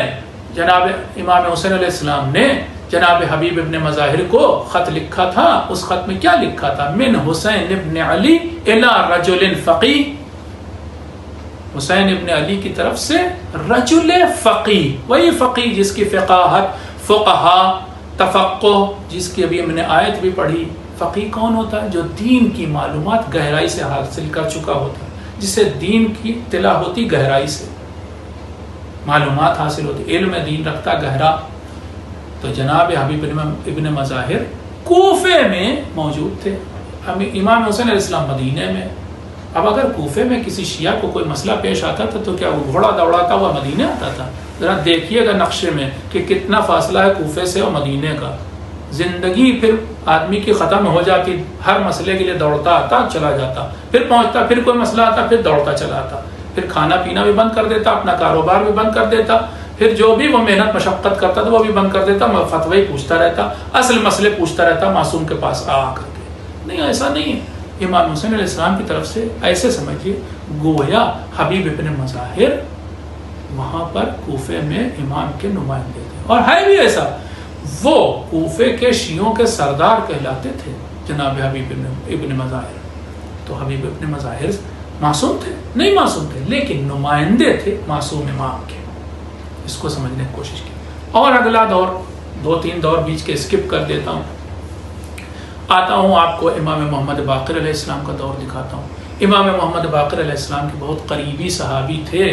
جناب امام حسین علیہ السلام نے جناب حبیب ابن مظاہر کو خط لکھا تھا. اس خط میں کیا لکھا تھا؟ من حسین ابن علی الی رجل فقیہ، حسین ابن علی کی طرف سے رجل فقیہ، وہی فقیہ جس کی فقاہت، فقہا، تفقہ، جس کی ابھی ہم نے آیت بھی پڑھی. فقیہ کون ہوتا ہے؟ جو دین کی معلومات گہرائی سے حاصل کر چکا ہوتا ہے، جسے دین کی اطلاع ہوتی، گہرائی سے معلومات حاصل ہوتی، علم دین رکھتا گہرا. تو جناب حبیب ابن مظاہر کوفے میں موجود تھے، امام حسین علیہ السلام مدینے میں. اب اگر کوفے میں کسی شیعہ کو کوئی مسئلہ پیش آتا تھا تو کیا وہ گھوڑا دوڑاتا ہوا مدینے آتا تھا؟ ذرا دیکھیے گا نقشے میں کہ کتنا فاصلہ ہے کوفے سے اور مدینے کا. زندگی پھر آدمی کی ختم ہو جاتی، ہر مسئلے کے لیے دوڑتا آتا چلا جاتا، پھر پہنچتا، پھر کوئی مسئلہ آتا پھر دوڑتا چلا آتا، پھر کھانا پینا بھی بند کر دیتا، اپنا کاروبار بھی بند کر دیتا، پھر جو بھی وہ محنت مشقت کرتا تھا وہ بھی بند کر دیتا، فتوی پوچھتا رہتا، اصل مسئلے پوچھتا رہتا معصوم کے پاس آ کر کے. نہیں، ایسا نہیں ہے. امام حسین علیہ السلام کی طرف سے ایسے سمجھیے گویا حبیب ابن مظاہر وہاں پر کوفے میں امام کے نمائندے تھے. اور ہے بھی ایسا، وہ کوفے کے شیعوں کے سردار کہلاتے تھے جناب حبیب ابن مظاہر. تو حبیب ابن مظاہر معصوم تھے؟ نہیں معصوم تھے، لیکن نمائندے تھے معصوم امام کے. اس کو سمجھنے کی کوشش کی. اور اگلا دور، 2-3 دور بیچ کے اسکپ کر دیتا ہوں، آتا ہوں آپ کو امام محمد باقر علیہ السلام کا دور دکھاتا ہوں. امام محمد باقر علیہ السلام کے بہت قریبی صحابی تھے،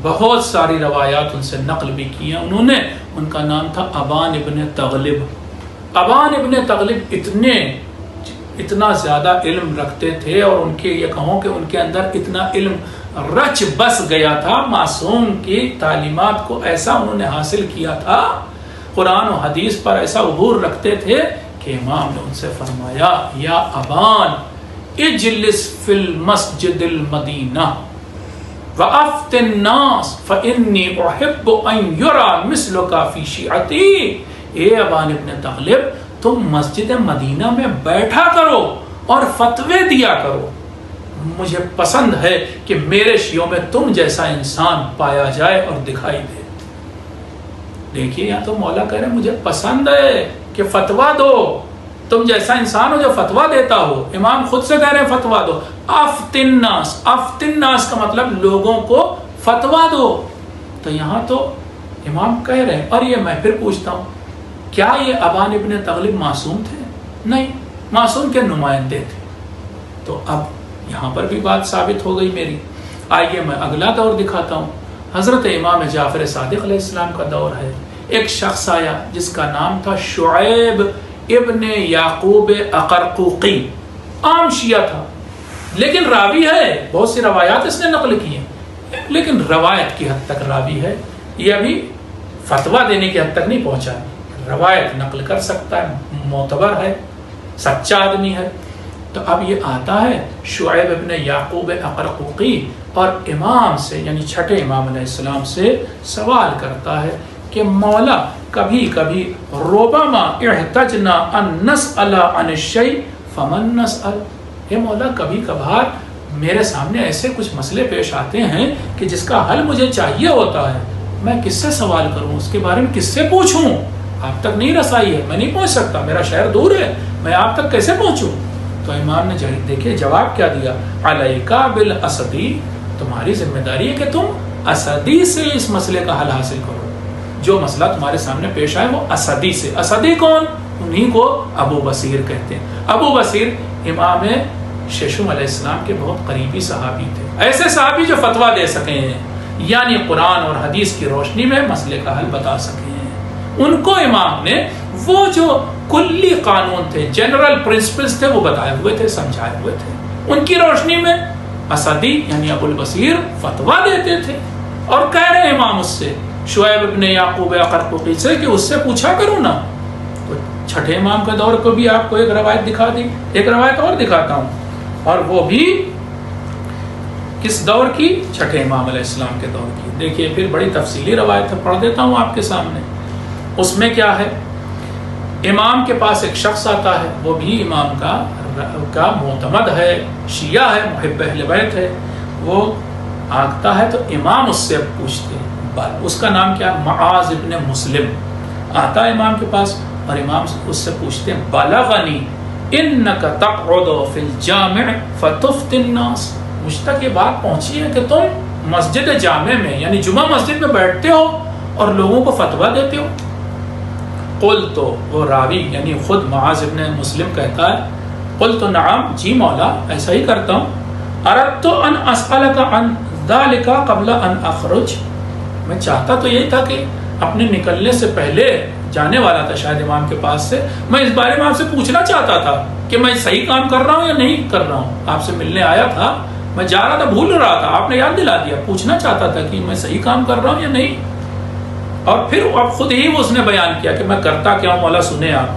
بہت ساری روایات ان سے نقل بھی کی ہیں انہوں نے. ان کا نام تھا ابان ابن تغلب. ابان ابن تغلب اتنا زیادہ علم رکھتے تھے، اور ان کے یہ کہوں کہ ان کے اندر اتنا علم رچ بس گیا تھا، معصوم کی تعلیمات کو ایسا انہوں نے حاصل کیا تھا، قرآن و حدیث پر ایسا عبور رکھتے تھے کہ امام نے ان سے فرمایا یا ابان اجلس فی المسجد المدینہ وافت الناس فانی احب ان یرا مثلک فی شیعتی. اے ابان ابن تغلب، تم مسجد مدینہ میں بیٹھا کرو اور فتوے دیا کرو. مجھے پسند ہے کہ میرے شیعوں میں تم جیسا انسان پایا جائے اور دکھائی دے. دیکھیے یہاں تو مولا کہہ رہے مجھے پسند ہے کہ فتویٰ دو، تم جیسا انسان ہو جو فتویٰ دیتا ہو. امام خود سے کہہ رہے ہیں فتویٰ دو. افتن الناس، افتن الناس کا مطلب لوگوں کو فتویٰ دو. تو یہاں تو امام کہہ رہے ہیں. اور یہ میں پھر پوچھتا ہوں، کیا یہ ابان ابن تغلب معصوم تھے؟ نہیں، معصوم کے نمائندے تھے. تو اب یہاں پر بھی بات ثابت ہو گئی میری. آئیے میں اگلا دور دکھاتا ہوں. حضرت امام جعفر صادق علیہ السلام کا دور ہے. ایک شخص آیا جس کا نام تھا شعیب ابن یعقوب اقرقوقی. عام شیعہ تھا لیکن راوی ہے, بہت سی روایات اس نے نقل کی ہیں لیکن روایت کی حد تک راوی ہے. یہ ابھی فتویٰ دینے کی حد تک نہیں پہنچا, روایت نقل کر سکتا ہے, معتبر ہے, سچا آدمی ہے. تو اب یہ آتا ہے شعیب ابن یعقوب اقرقوقی اور امام سے یعنی چھٹے امام علیہ السلام سے سوال کرتا ہے کہ مولا کبھی کبھی ربما احتجنا ان نسأل عن الشیء فمن نسأل. اے مولا کبھی کبھار میرے سامنے ایسے کچھ مسئلے پیش آتے ہیں کہ جس کا حل مجھے چاہیے ہوتا ہے, میں کس سے سوال کروں, اس کے بارے میں کس سے پوچھوں؟ آپ تک نہیں رسائی ہے, میں نہیں پہنچ سکتا, میرا شہر دور ہے, میں آپ تک کیسے پہنچوں؟ تو امام نے دیکھیں جواب کیا دیا, علیکا بالاسدی, تمہاری ذمہ داری ہے کہ تم اسدی سے اس مسئلے کا حل حاصل کرو. جو مسئلہ تمہارے سامنے پیش آئے وہ اسدی سے. اسدی کون؟ انہیں کو ابو بصیر کہتے ہیں. ابو بصیر امام ششم علیہ السلام کے بہت قریبی صحابی تھے, ایسے صحابی جو فتویٰ دے سکے ہیں یعنی قرآن اور حدیث کی روشنی میں مسئلے کا حل بتا سکے ہیں. ان کو امام نے وہ جو کلی قانون تھے, جنرل پرنسپلز تھے, وہ بتائے ہوئے تھے, سمجھائے ہوئے تھے. ان کی روشنی میں اسدی یعنی ابو البصیر فتویٰ دیتے تھے اور کہہ رہے امام اس سے شعیب ابن یعقوب اقرقوقی سے کہ اس سے پوچھا کرو نا. تو چھٹے امام کے دور کو بھی آپ کو ایک روایت دکھا دی, ایک روایت اور دکھاتا ہوں, اور وہ بھی کس دور کی؟ چھٹے امام علیہ السلام کے دور کی. دیکھیے پھر بڑی تفصیلی روایت ہے, پڑھ دیتا ہوں آپ کے سامنے. اس میں کیا ہے, امام کے پاس ایک شخص آتا ہے, وہ بھی امام کا معتمد ہے, شیعہ ہے, محب اہل بیت ہے. وہ آتا ہے تو امام اس سے پوچھتے ہیں, اس کا نام کیا؟ معاذ ابن مسلم. آتا ہے امام کے پاس اور امام اس سے پوچھتے ہیں, بلغنی انک تقعد فی الجامع فتفتی الناس, مجھ تک یہ بات پہنچی ہے کہ تم مسجد جامع میں یعنی جمعہ مسجد میں بیٹھتے ہو اور لوگوں کو فتویٰ دیتے ہو. قلت, وہ راوی یعنی خود معاذ ابن مسلم کہتا ہے, قلت نعم, جی مولا ایسا ہی کرتا ہوں. اردت ان اسألک عن ذلک قبل ان اخرج, میں چاہتا تو یہی تھا کہ اپنے نکلنے سے پہلے, جانے والا تھا شاید امام کے پاس سے, میں اس بارے میں آپ سے پوچھنا چاہتا تھا کہ میں صحیح کام کر رہا ہوں یا نہیں کر رہا ہوں. آپ سے ملنے آیا تھا, میں جا رہا تھا, بھول رہا تھا, آپ نے یاد دلا دیا, پوچھنا چاہتا تھا کہ میں صحیح کام کر رہا ہوں یا نہیں. اور پھر اب خود ہی اس نے بیان کیا کہ میں کرتا کیا ہوں, مولا سنیں آپ.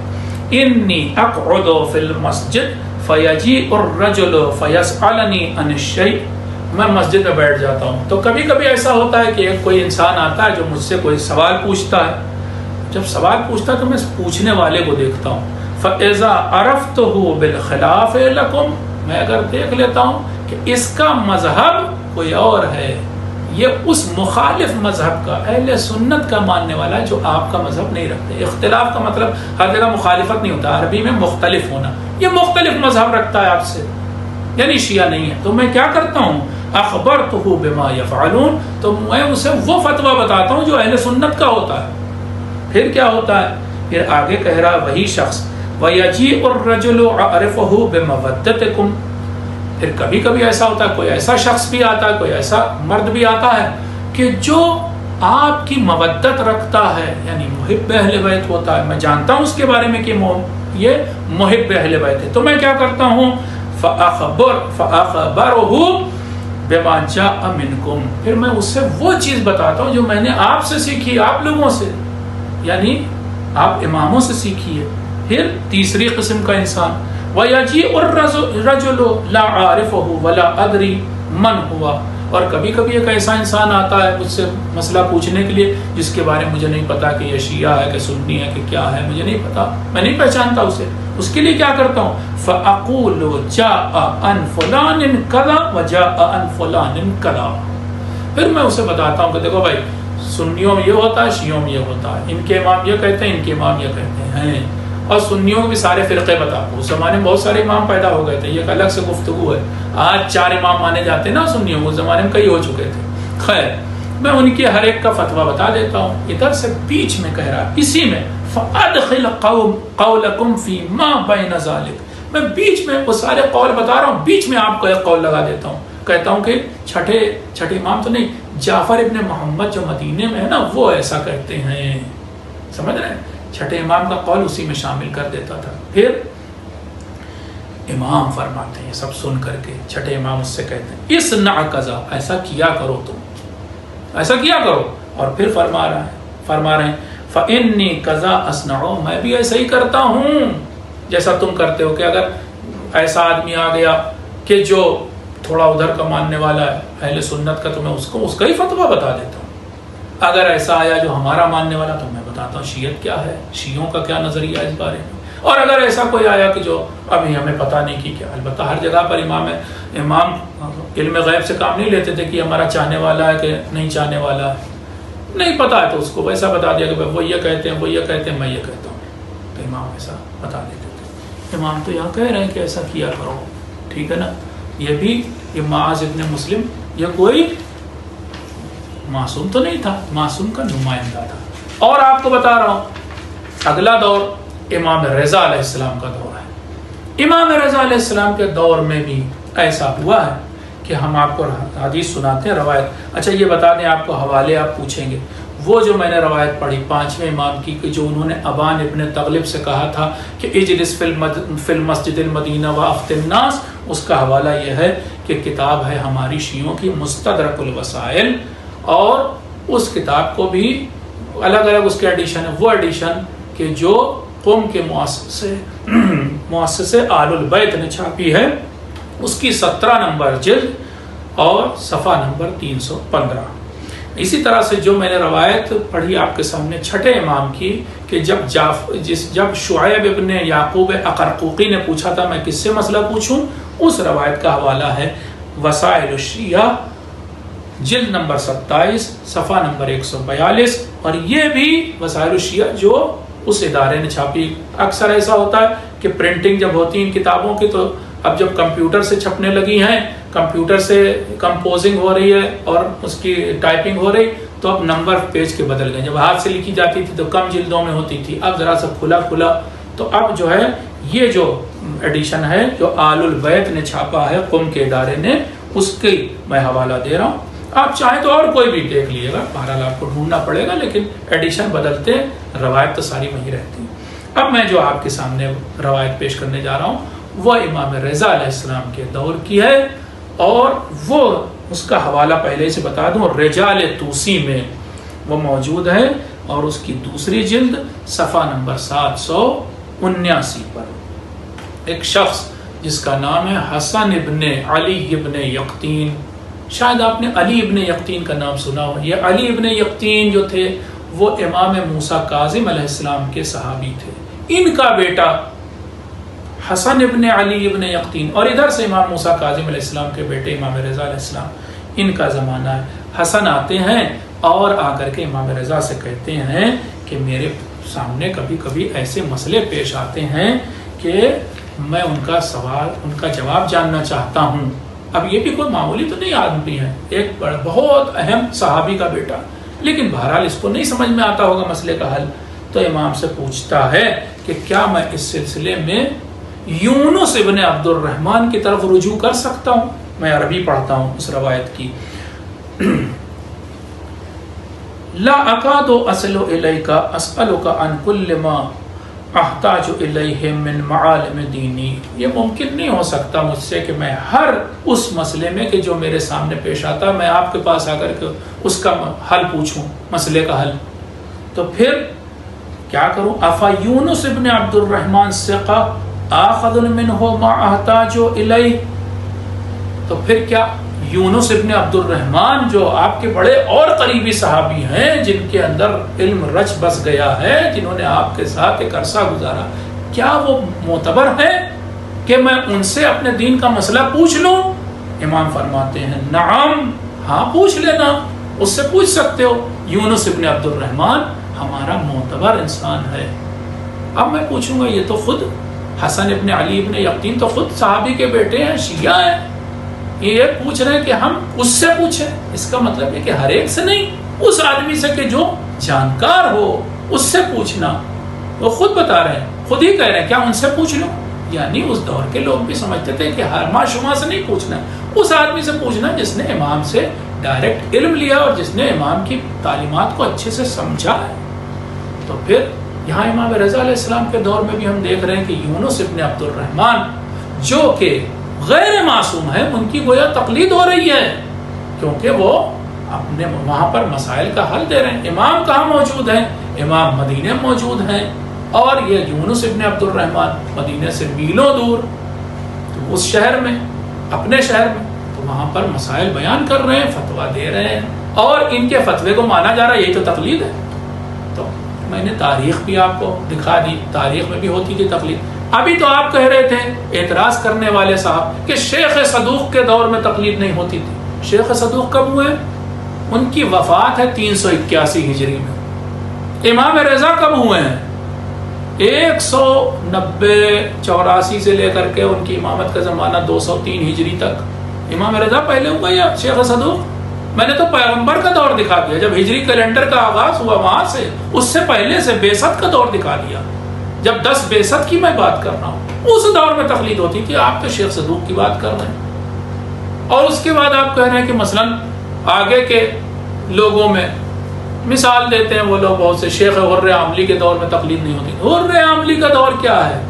انی اقعد فی المسجد فیجیء الرجل فیسألنی عن الشیء, میں مسجد میں بیٹھ جاتا ہوں تو کبھی کبھی ایسا ہوتا ہے کہ ایک کوئی انسان آتا ہے جو مجھ سے کوئی سوال پوچھتا ہے. جب سوال پوچھتا ہے تو میں پوچھنے والے کو دیکھتا ہوں, فَإِذَا عَرَفْتُهُ بِالْخِلَافِ لَكُمْ, میں اگر دیکھ لیتا ہوں کہ اس کا مذہب کوئی اور ہے, یہ اس مخالف مذہب کا, اہل سنت کا ماننے والا ہے جو آپ کا مذہب نہیں رکھتے. اختلاف کا مطلب ہر جگہ مخالفت نہیں ہوتا, عربی میں مختلف ہونا, یہ مختلف مذہب رکھتا ہے آپ سے یعنی شیعہ نہیں ہے, تو میں کیا کرتا ہوں, اخبرتہ بما یفعلون, تو میں اسے وہ فتویٰ بتاتا ہوں جو اہل سنت کا ہوتا ہے. پھر کیا ہوتا ہے, پھر آگے کہہ رہا وہی شخص, وَيَجِيءُ الرَّجُلُ عَرِفَهُ بِمَوَدَّتِكُمْ, پھر کبھی کبھی ایسا ہوتا ہے, کوئی ایسا شخص بھی آتا ہے, کوئی ایسا مرد بھی آتا ہے کہ جو آپ کی مودت رکھتا ہے یعنی محب اہل بیت ہوتا ہے. میں جانتا ہوں اس کے بارے میں کہ یہ محب اہل بیت ہے, تو میں کیا کرتا ہوں, فَأَخْبَرُهُ بِمَا جَاءَ مِنْكُمْ, پھر میں اس سے وہ چیز بتاتا ہوں جو میں نے آپ سے سیکھی, آپ لوگوں سے یعنی آپ اماموں سے سیکھی ہے. پھر تیسری قسم کا انسان, وَيَجِيءُ الرَّجُلُ لَا عَارِفُهُ وَلَا أَدْرِي مَنْ هُوَ, اور کبھی کبھی ایک ایسا انسان آتا ہے مجھ سے مسئلہ پوچھنے کے لیے جس کے بارے میں مجھے نہیں پتا کہ یہ شیعہ ہے کہ سنی ہے کہ کیا ہے, مجھے نہیں پتا, میں نہیں پہچانتا اسے. اس کے لیے کیا کرتا ہوں, فَأَقُولُ جَاءَ عَنْ فُلَانٍ كَذَا وَجَاءَ عَنْ فُلَانٍ كَذَا, پھر میں اسے بتاتا ہوں کہ دیکھو بھائی سنیوں میں یہ ہوتا ہے, شیعوں میں یہ ہوتا ہے, ان کے امام یہ کہتے ہیں, ان کے امام یہ کہتے ہیں, اور سنیوں بھی سارے فرقے بتاؤ. اس زمانے میں بہت سارے امام پیدا ہو گئے تھے, یہ ایک الگ سے گفتگو ہے. آج 4 امام مانے جاتے ہیں نا سنیوں, اس زمانے میں کئی ہو چکے تھے. خیر میں ان کے ہر ایک کا فتویٰ بتا دیتا ہوں. ادھر سے بیچ میں کہہ رہا اسی میں, فَأَدْخِلْ قَوْلَكُمْ فِي مَا بَيْنَ ذَلِكَ, میں بیچ میں وہ سارے قول بتا رہا ہوں, بیچ میں آپ کو ایک قول لگا دیتا ہوں. کہتا ہوں کہ چھٹے امام تو نہیں، جعفر ابن محمد جو مدینے میں ہے نا وہ ایسا کرتے ہیں، سمجھ رہے ہیں؟ چھٹے امام کا قول اسی میں شامل کر دیتا تھا۔ پھر امام فرماتے ہیں، سب سن کر کے چھٹے امام اس سے کہتے ہیں اسنع کذا، ایسا کیا کرو تم، ایسا کیا کرو۔ اور پھر فرما رہے ہیں فإنی کذا اصنع، میں بھی ایسا ہی کرتا ہوں جیسا تم کرتے ہو، کہ اگر ایسا آدمی آ گیا کہ جو تھوڑا ادھر کا ماننے والا ہے اہل سنت کا، تو میں اس کا ہی فتویٰ بتا دیتا ہوں۔ اگر ایسا آیا جو ہمارا ماننے والا، تو میں بتاتا ہوں شیعت کیا ہے، شیعوں کا کیا نظریہ ہے اس بارے میں۔ اور اگر ایسا کوئی آیا کہ جو ابھی ہمیں پتہ نہیں کہ کیا، البتہ ہر جگہ پر امام علم غیب سے کام نہیں لیتے تھے کہ ہمارا چاہنے والا ہے کہ نہیں چاہنے والا ہے، نہیں پتہ ہے تو اس کو ویسا بتا دیا کہ وہ یہ کہتے ہیں، وہ یہ کہتے ہیں، میں یہ کہتا ہوں، تو امام ایسا بتا دیتے تھے۔ امام تو یہاں کہہ رہے ہیں کہ ایسا کیا کرو، ٹھیک ہے نا۔ یہ معاذ ابن مسلم یہ کوئی معصوم تو نہیں تھا، معصوم کا نمائندہ تھا۔ اور آپ کو بتا رہا ہوں اگلا دور امام رضا علیہ السلام کا دور ہے۔ امام رضا علیہ السلام کے دور میں بھی ایسا ہوا ہے کہ ہم آپ کو حدیث سناتے ہیں، روایت۔ اچھا یہ بتا دیں، آپ کو حوالے آپ پوچھیں گے، وہ جو میں نے روایت پڑھی 5ویں امام کی، کہ جو انہوں نے ابان ابن تغلب سے کہا تھا کہ اجلس فی المسجد المدینہ وافت الناس، اس کا حوالہ یہ ہے کہ کتاب ہے ہماری شیعوں کی مستدرک الوسائل، اور اس کتاب کو بھی الگ الگ اس کے ایڈیشن ہے، وہ ایڈیشن کہ جو قوم کے مؤسسے آل البیت نے چھاپی ہے، اس کی 17 نمبر جلد اور صفحہ نمبر 315۔ اسی طرح سے جو میں نے روایت پڑھی آپ کے سامنے چھٹے امام کی، کہ جب شعیب ابن یعقوب اقرقوقی نے پوچھا تھا میں کس سے مسئلہ پوچھوں، اس روایت کا حوالہ ہے وسائل الشیعہ جلد نمبر 27 صفحہ نمبر 142۔ اور یہ بھی وسائل الشیعہ جو اس ادارے نے چھاپی۔ اکثر ایسا ہوتا ہے کہ پرنٹنگ جب ہوتی ہے ان کتابوں کی، تو اب جب کمپیوٹر سے چھپنے لگی ہیں، کمپیوٹر سے کمپوزنگ ہو رہی ہے اور اس کی ٹائپنگ ہو رہی، تو اب نمبر پیج کے بدل گئے۔ جب ہاتھ سے لکھی جاتی تھی تو کم جلدوں میں ہوتی تھی، اب ذرا سا کھلا، تو اب جو ہے یہ جو ایڈیشن ہے جو آل البیت نے چھاپا ہے قم کے ادارے نے، اس کی میں حوالہ دے رہا ہوں۔ آپ چاہیں تو اور کوئی بھی دیکھ لیے گا، بہرحال آپ کو ڈھونڈنا پڑے گا، لیکن ایڈیشن بدلتے، روایت تو ساری وہی رہتی ہے۔ اب میں جو آپ کے سامنے روایت پیش کرنے جا رہا ہوں وہ امام رضا علیہ السلام کے دور کی ہے، اور وہ اس کا حوالہ پہلے سے بتا دوں، رجال توسی میں وہ موجود ہے، اور اس کی دوسری جلد صفحہ نمبر 779 پر ایک شخص جس کا نام ہے حسن ابن علی ابن یقطین، شاید آپ نے علی ابن یقطین کا نام سنا ہو۔ یہ علی ابن یقطین جو تھے وہ امام موسیٰ کاظم علیہ السلام کے صحابی تھے، ان کا بیٹا حسن ابن علی ابن یقطین، اور ادھر سے امام موسیٰ کاظم علیہ السلام کے بیٹے امام رضا علیہ السلام، ان کا زمانہ ہے۔ حسن آتے ہیں اور آ کر کے امام رضا سے کہتے ہیں کہ میرے سامنے کبھی کبھی ایسے مسئلے پیش آتے ہیں کہ میں ان کا جواب جاننا چاہتا ہوں۔ اب یہ بھی کوئی معمولی تو نہیں آدمی ہے، ایک بہت اہم صحابی کا بیٹا، لیکن بہرحال اس کو نہیں سمجھ میں آتا ہوگا مسئلے کا حل، تو امام سے پوچھتا ہے کہ کیا میں اس سلسلے میں یونس ابن عبد الرحمن کی طرف رجوع کر سکتا ہوں؟ میں عربی پڑھتا ہوں اس روایت کی۔ لا اکاد اصل الیک اسألک عن کل ما احتاج الیہ من معالم دینی، یہ ممکن نہیں ہو سکتا مجھ سے کہ میں ہر اس مسئلے میں کہ جو میرے سامنے پیش آتا میں آپ کے پاس آ کر کے اس کا حل پوچھوں، مسئلے کا حل۔ تو پھر کیا کروں؟ افا یونس ابن عبد الرحمن ثقہ آخذ منہ ما احتاج الیہ، تو پھر کیا یونس ابن عبد الرحمن جو آپ کے بڑے اور قریبی صحابی ہیں، جن کے اندر علم رچ بس گیا ہے، جنہوں نے آپ کے ساتھ ایک عرصہ گزارا، کیا وہ معتبر ہے کہ میں ان سے اپنے دین کا مسئلہ پوچھ لوں؟ امام فرماتے ہیں نعم، ہاں پوچھ لینا، اس سے پوچھ سکتے ہو، یونس ابن عبد الرحمن ہمارا معتبر انسان ہے۔ اب میں پوچھوں گا، یہ تو خود حسن ابن علی ابن یقطین تو خود صحابی کے بیٹے ہیں، شیعہ ہیں، یہ پوچھ رہے ہیں کہ ہم اس سے پوچھیں، اس کا مطلب ہے کہ ہر ایک سے نہیں، اس آدمی سے کہ جو جانکار ہو اس سے پوچھنا۔ وہ خود بتا رہے ہیں، خود ہی کہہ رہے ہیں کیا ان سے پوچھ لو، یعنی اس دور کے لوگ بھی سمجھتے تھے کہ ہر ماں شما سے نہیں پوچھنا، اس آدمی سے پوچھنا جس نے امام سے ڈائریکٹ علم لیا اور جس نے امام کی تعلیمات کو اچھے سے سمجھا ہے۔ تو پھر یہاں امام رضا علیہ السلام کے دور میں بھی ہم دیکھ رہے ہیں کہ یونس ابن عبد الرحمن جو کہ غیر معصوم ہے، ان کی گویا تقلید ہو رہی ہے، کیونکہ وہ اپنے وہاں پر مسائل کا حل دے رہے ہیں۔ امام کہاں موجود ہیں؟ امام مدینے میں موجود ہیں، اور یہ یونس ابن عبد الرحمن مدینے سے میلوں دور، تو اس شہر میں، اپنے شہر میں، تو وہاں پر مسائل بیان کر رہے ہیں، فتویٰ دے رہے ہیں، اور ان کے فتوے کو مانا جا رہا ہے، یہی تو تقلید ہے۔ تو میں نے تاریخ بھی آپ کو دکھا دی، تاریخ میں بھی ہوتی تھی تقلید۔ ابھی تو آپ کہہ رہے تھے اعتراض کرنے والے صاحب کہ شیخ صدوق کے دور میں تقلید نہیں ہوتی تھی۔ شیخ صدوق کب ہوئے؟ ان کی وفات ہے 381 ہجری میں۔ امام رضا کب ہوئے ہیں؟ 190-84 سے لے کر کے ان کی امامت کا زمانہ 203 ہجری تک۔ امام رضا پہلے ہوئے یا شیخ صدوق؟ میں نے تو پیغمبر کا دور دکھا دیا، جب ہجری کیلنڈر کا آغاز ہوا وہاں سے، اس سے پہلے سے بعثت کا دور دکھا دیا۔ جب 10 بعثت کی میں بات کر رہا ہوں، اس دور میں تقلید ہوتی تھی۔ آپ تو شیخ صدوق کی بات کر رہے ہیں، اور اس کے بعد آپ کہہ رہے ہیں کہ مثلاً آگے کے لوگوں میں مثال دیتے ہیں وہ لوگ بہت سے، شیخ غر عاملی کے دور میں تقلید نہیں ہوتی۔ غر عاملی کا دور کیا ہے؟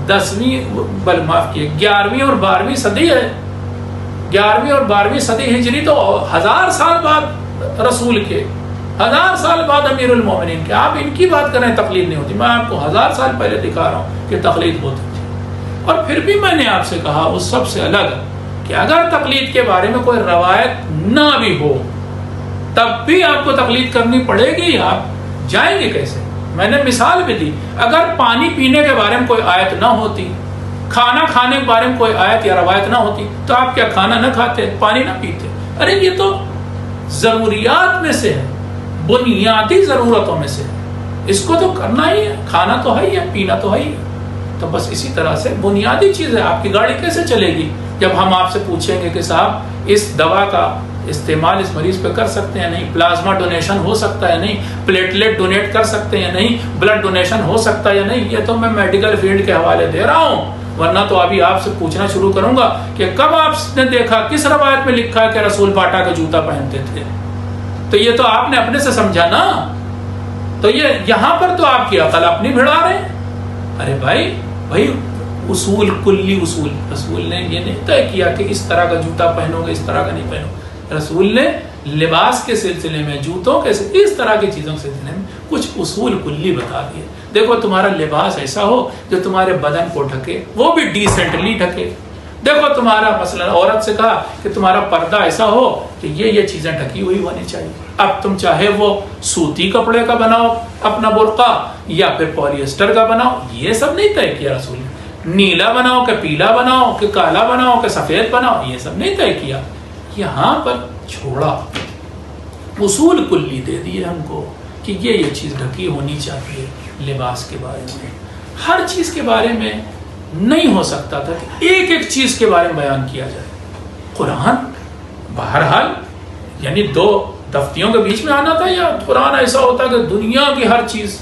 11ویں اور 12ویں صدی ہے۔ 11ویں اور 12ویں صدی ہجری تو 1000 سال بعد رسول کے، 1000 سال بعد امیر المومنین کے۔ آپ ان کی بات کریں تقلید نہیں ہوتی، میں آپ کو 1000 سال پہلے دکھا رہا ہوں کہ تقلید ہوتی تھی۔ اور پھر بھی میں نے آپ سے کہا اس سب سے الگ کہ اگر تقلید کے بارے میں کوئی روایت نہ بھی ہو تب بھی آپ کو تقلید کرنی پڑے گی، آپ جائیں گے کیسے؟ میں نے مثال بھی دی، اگر پانی پینے کے بارے میں کوئی آیت نہ ہوتی، کھانا کھانے کے بارے میں کوئی آیت یا روایت نہ ہوتی، تو آپ کیا کھانا نہ کھاتے، پانی نہ پیتے؟ ارے یہ تو ضروریات میں سے ہے، بنیادی ضرورتوں میں سے ہے، اس کو تو کرنا ہی ہے، کھانا تو ہے ہی ہے، پینا تو ہے ہی ہے۔ تو بس اسی طرح سے بنیادی چیز ہے۔ آپ کی گاڑی کیسے چلے گی جب ہم آپ سے پوچھیں گے کہ صاحب اس دوا کا استعمال اس مریض پہ کر سکتے ہیں نہیں، پلازما ڈونیشن ہو سکتا ہے نہیں، پلیٹلیٹ ڈونیٹ کر سکتے ہیں نہیں، بلڈ ڈونیشن ہو سکتا ہے یا نہیں؟ یہ تو میں میڈیکل فیلڈ کے حوالے دے رہا ہوں، ورنہ تو ابھی آپ سے پوچھنا شروع کروں گا کہ کب آپ نے دیکھا، کس روایت میں لکھا ہے کہ رسول باٹا کا جوتا پہنتے تھے؟ تو یہ تو آپ نے اپنے سے سمجھا نا، تو یہ یہاں پر تو آپ کی عقل اپنی بھڑا رہے ہیں۔ ارے بھائی اصول، کلی اصول، رسول نے یہ نہیں طے کیا کہ اس طرح کا جوتا پہنو گے، اس طرح کا نہیں پہنو۔ رسول نے لباس کے سلسلے میں، جوتوں کے اس طرح کی چیزوں کے سلسلے میں کچھ اصول کلی بتا دیے۔ دیکھو تمہارا لباس ایسا ہو جو تمہارے بدن کو ڈھکے، وہ بھی ڈیسنٹلی ڈھکے۔ دیکھو تمہارا مثلا عورت سے کہا کہ تمہارا پردہ ایسا ہو کہ یہ چیزیں ڈھکی ہوئی ہونی چاہیے۔ اب تم چاہے وہ سوتی کپڑے کا بناؤ اپنا برقع یا پھر پولی ایسٹر کا بناؤ، یہ سب نہیں طے کیا رسول نے۔ نیلا بناؤ کہ پیلا بناؤ کہ کالا بناؤ کہ سفید بناؤ، یہ سب نہیں طے کیا۔ یہاں پر چھوڑا، اصول کلی دے دیے ہم کو کہ یہ چیز ڈھکی ہونی چاہیے۔ لباس کے بارے میں، ہر چیز کے بارے میں نہیں ہو سکتا تھا کہ ایک ایک چیز کے بارے میں بیان کیا جائے۔ قرآن بہرحال یعنی 2 دفتیوں کے بیچ میں آنا تھا، یا قرآن ایسا ہوتا کہ دنیا کی ہر چیز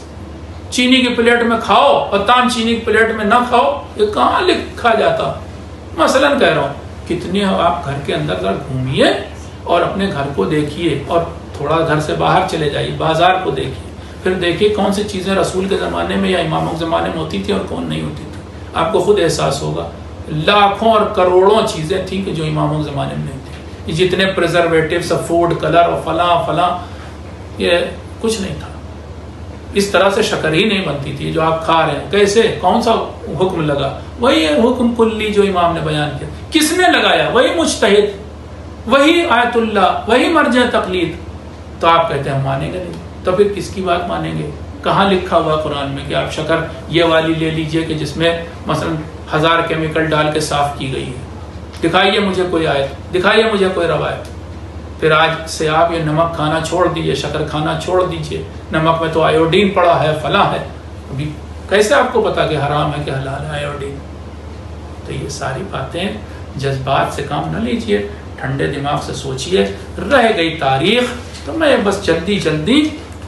چینی کی پلیٹ میں کھاؤ اور تام چینی کی پلیٹ میں نہ کھاؤ، یہ کہاں لکھا جاتا؟ مثلاً کہہ رہا ہوں، کتنے آپ گھر کے اندر گھومیے اور اپنے گھر کو دیکھیے، اور تھوڑا گھر سے باہر چلے جائیے، بازار کو دیکھیے، پھر دیکھیے کون سی چیزیں رسول کے زمانے میں یا اماموں کے زمانے میں ہوتی تھی اور کون نہیں ہوتی تھی۔ آپ کو خود احساس ہوگا لاکھوں اور کروڑوں چیزیں تھیں کہ جو اماموں کے زمانے میں نہیں تھی۔ جتنے پریزرویٹیوز، فوڈ کلر اور فلاں یہ کچھ نہیں تھا۔ اس طرح سے شکر ہی نہیں بنتی تھی جو آپ کھا رہے ہیں۔ کیسے؟ کون سا حکم لگا؟ وہی حکم کلی جو امام نے بیان کیا۔ کس نے لگایا؟ وہی مجتہد، وہی آیت اللہ، وہی مرجع تقلید۔ تو آپ کہتے ہیں ہم مانیں گے نہیں، تو پھر کس کی بات مانیں گے؟ کہاں لکھا ہوا قرآن میں کہ آپ شکر یہ والی لے لیجئے کہ جس میں مثلا 1000 کیمیکل ڈال کے صاف کی گئی ہے؟ دکھائیے مجھے کوئی آیت، دکھائیے مجھے کوئی روایت۔ پھر آج سے آپ یہ نمک کھانا چھوڑ دیجئے، شکر کھانا چھوڑ دیجئے، نمک میں تو آیوڈین پڑا ہے، فلاں ہے۔ ابھی کیسے آپ کو پتا کہ حرام ہے کہ حلال ہے آیوڈین؟ تو یہ ساری باتیں جذبات سے کام نہ لیجئے، ٹھنڈے دماغ سے سوچئے۔ رہ گئی تاریخ تو میں بس جلدی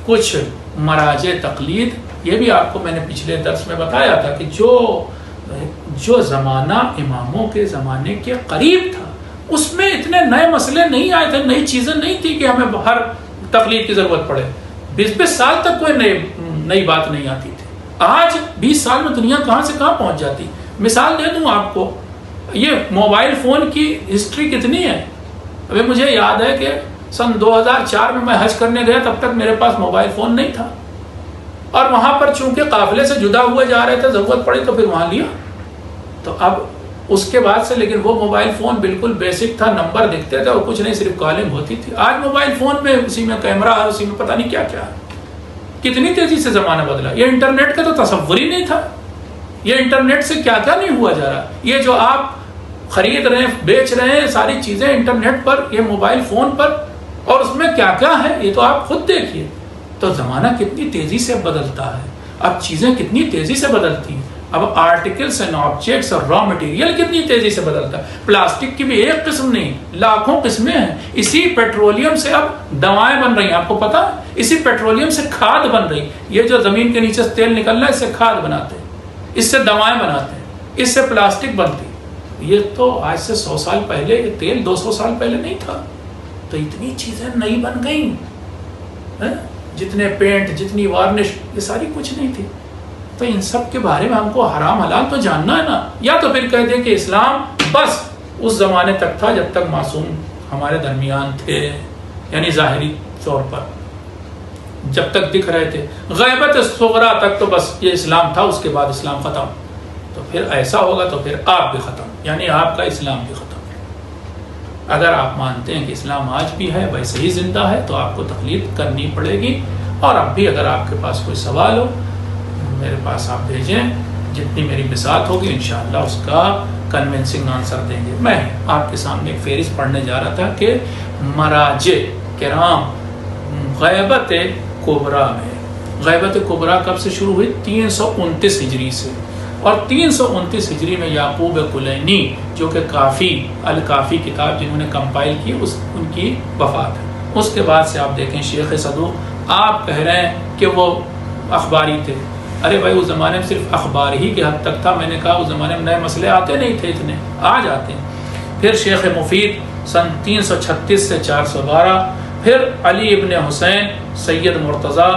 کچھ مراجع تقلید، یہ بھی آپ کو میں نے پچھلے درس میں بتایا تھا کہ جو زمانہ اماموں کے زمانے کے قریب تھا اس میں اتنے نئے مسئلے نہیں آئے تھے، نئی چیزیں نہیں تھی کہ ہمیں ہر تقلید کی ضرورت پڑے. 20 سال تک کوئی نئی بات نہیں آتی تھی. آج 20 سال میں دنیا کہاں سے کہاں پہنچ جاتی. مثال دے دوں آپ کو، یہ موبائل فون کی ہسٹری کتنی ہے. ابھی مجھے یاد ہے کہ سن 2004 میں حج کرنے گیا، تب تک میرے پاس موبائل فون نہیں تھا، اور وہاں پر چونکہ قافلے سے جدا ہوئے جا رہے تھے، ضرورت پڑی تو پھر وہاں لیا. تو اب اس کے بعد سے لیکن وہ موبائل فون بالکل بیسک تھا، نمبر دکھتے تھے اور کچھ نہیں، صرف کالنگ ہوتی تھی. آج موبائل فون میں اسی میں کیمرہ ہے، اسی میں پتہ نہیں کیا کیا ہے. کتنی تیزی سے زمانہ بدلا. یہ انٹرنیٹ کا تو تصور ہی نہیں تھا. یہ انٹرنیٹ سے کیا کیا نہیں ہوا جا رہا. یہ جو آپ خرید رہے ہیں، بیچ رہے ہیں، ساری چیزیں انٹرنیٹ پر، یہ موبائل فون پر، اور اس میں کیا کیا ہے یہ تو آپ خود دیکھیے. تو زمانہ کتنی تیزی سے بدلتا ہے. اب چیزیں کتنی تیزی سے بدلتی ہیں. اب آرٹیکلس اینڈ آبجیکٹس اور را مٹیریل کتنی تیزی سے بدلتا ہے. پلاسٹک کی بھی ایک قسم نہیں، لاکھوں قسمیں ہیں. اسی پیٹرولیم سے اب دوائیں بن رہی ہیں، آپ کو پتا ہے. اسی پیٹرولیم سے کھاد بن رہی. یہ جو زمین کے نیچے سے تیل نکل رہا ہے، اس سے کھاد بناتے ہیں، اس سے دوائیں بناتے ہیں، اس سے پلاسٹک بنتی. یہ تو آج سے 100 سال پہلے، یہ تیل 200 سال پہلے نہیں تھا. تو اتنی چیزیں نئی بن گئیں. جتنے پینٹ، جتنی وارنش، یہ ساری کچھ نہیں تھی. تو ان سب کے بارے میں ہم کو حرام حلال تو جاننا ہے نا. یا تو پھر کہہ دیں کہ اسلام بس اس زمانے تک تھا جب تک معصوم ہمارے درمیان تھے، یعنی ظاہری طور پر جب تک دکھ رہے تھے. غیبت صغرا تک تو بس یہ اسلام تھا، اس کے بعد اسلام ختم. تو پھر ایسا ہوگا تو پھر آپ بھی ختم، یعنی آپ کا اسلام بھی ختم. اگر آپ مانتے ہیں کہ اسلام آج بھی ہے، ویسے ہی زندہ ہے، تو آپ کو تقلید کرنی پڑے گی. اور اب بھی اگر آپ کے پاس کوئی سوال ہو میرے پاس آپ بھیجیں، جتنی میری بساط ہوگی انشاءاللہ اس کا کنونسنگ آنسر دیں گے. میں آپ کے سامنے ایک فہرست پڑھنے جا رہا تھا کہ مراجع کرام غیبت کبریٰ میں، غیبت کبریٰ کب سے شروع ہوئی؟ 329 ہجری سے. اور 329 ہجری میں یعقوب کلینی جو کہ کافی الکافی کتاب جنہوں نے کمپائل کی، ان کی وفات ہے. اس کے بعد سے آپ دیکھیں شیخ صدوق، آپ کہہ رہے ہیں کہ وہ اخباری تھے. ارے بھائی اس زمانے میں صرف اخبار ہی کے حد تک تھا. میں نے کہا اس زمانے میں نئے مسئلے آتے نہیں تھے اتنے، آج آتے ہیں. پھر شیخ مفید سن 336 سے 412. پھر علی ابن حسین سید مرتضیٰ،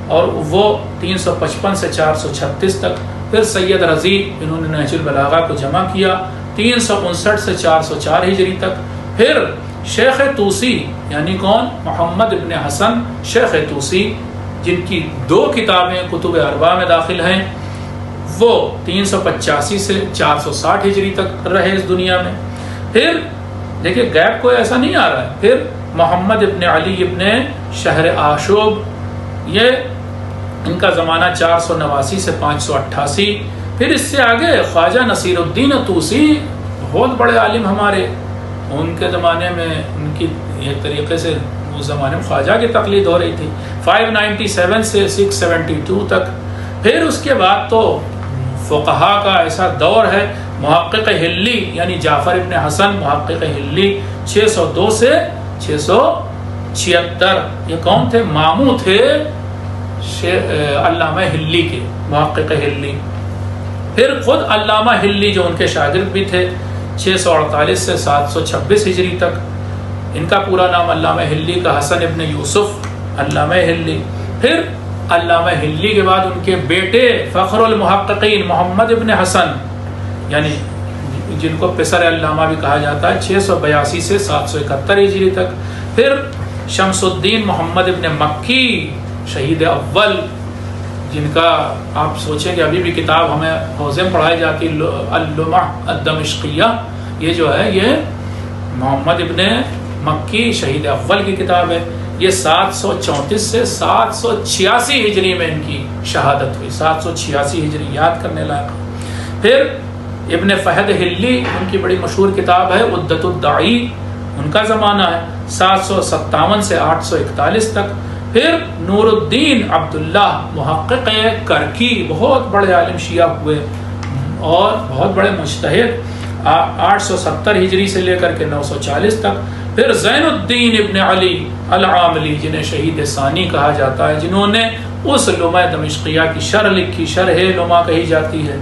اور وہ 355 سے 436 تک. پھر سید رضی انہوں نے نہج البلاغہ کو جمع کیا 359 سے 404 ہجری تک. پھر شیخ طوسی، یعنی کون؟ محمد ابن حسن شیخ طوسی، جن کی 2 کتابیں کتب اربعہ میں داخل ہیں، وہ 385 سے 460 ہجری تک رہے اس دنیا میں. پھر دیکھیں گیپ کوئی ایسا نہیں آ رہا ہے. پھر محمد ابن علی ابن شہر آشوب، یہ ان کا زمانہ 489 سے 588. پھر اس سے آگے خواجہ نصیر الدین طوسی، بہت بڑے عالم ہمارے. ان کے زمانے میں ان کی ایک طریقے سے اس زمانے میں خواجہ کی تقلید ہو رہی تھی. 597 سے 672 تک. پھر اس کے بعد تو فقہا کا ایسا دور ہے. محقق ہلی یعنی جعفر ابن حسن محقق ہلی 602 سے 676. یہ کون تھے؟ ماموں تھے علامہ ہلی کے، محقق ہلی. پھر خود علامہ ہلی جو ان کے شاگرد بھی تھے 648 سے 726 ہجری تک. ان کا پورا نام علامہ ہلی کا حسن ابن یوسف علامہ ہلی. پھر علامہ ہلی کے بعد ان کے بیٹے فخر المحققین محمد ابن حسن، یعنی جن کو پسر علامہ بھی کہا جاتا ہے، 682 سے 771 ہجری تک. پھر شمس الدین محمد ابن مکی شہید اول، جن کا آپ سوچیں کہ ابھی بھی کتاب ہمیں حوزے میں پڑھائی جاتی اللمع الدمشقیہ، یہ جو ہے یہ محمد ابن مکی شہید اول کی کتاب ہے. یہ 734 سے 786 ہجری میں ان کی شہادت ہوئی. 786 ہجری یاد کرنے لائق. پھر ابن فہد ہلی، ان کی بڑی مشہور کتاب ہے عدت الداعی، ان کا زمانہ ہے 757 سے 841 تک. پھر نور الدین عبداللہ محقق کرکی، بہت بڑے عالم شیعہ ہوئے اور بہت بڑے مجتہد، 870 ہجری سے لے کر کے 940 تک. پھر زین الدین ابن علی العاملی، جنہیں شہید ثانی کہا جاتا ہے، جنہوں نے اس لمع دمشقیہ کی شرح لکھی، شرح لمع کہی جاتی ہے،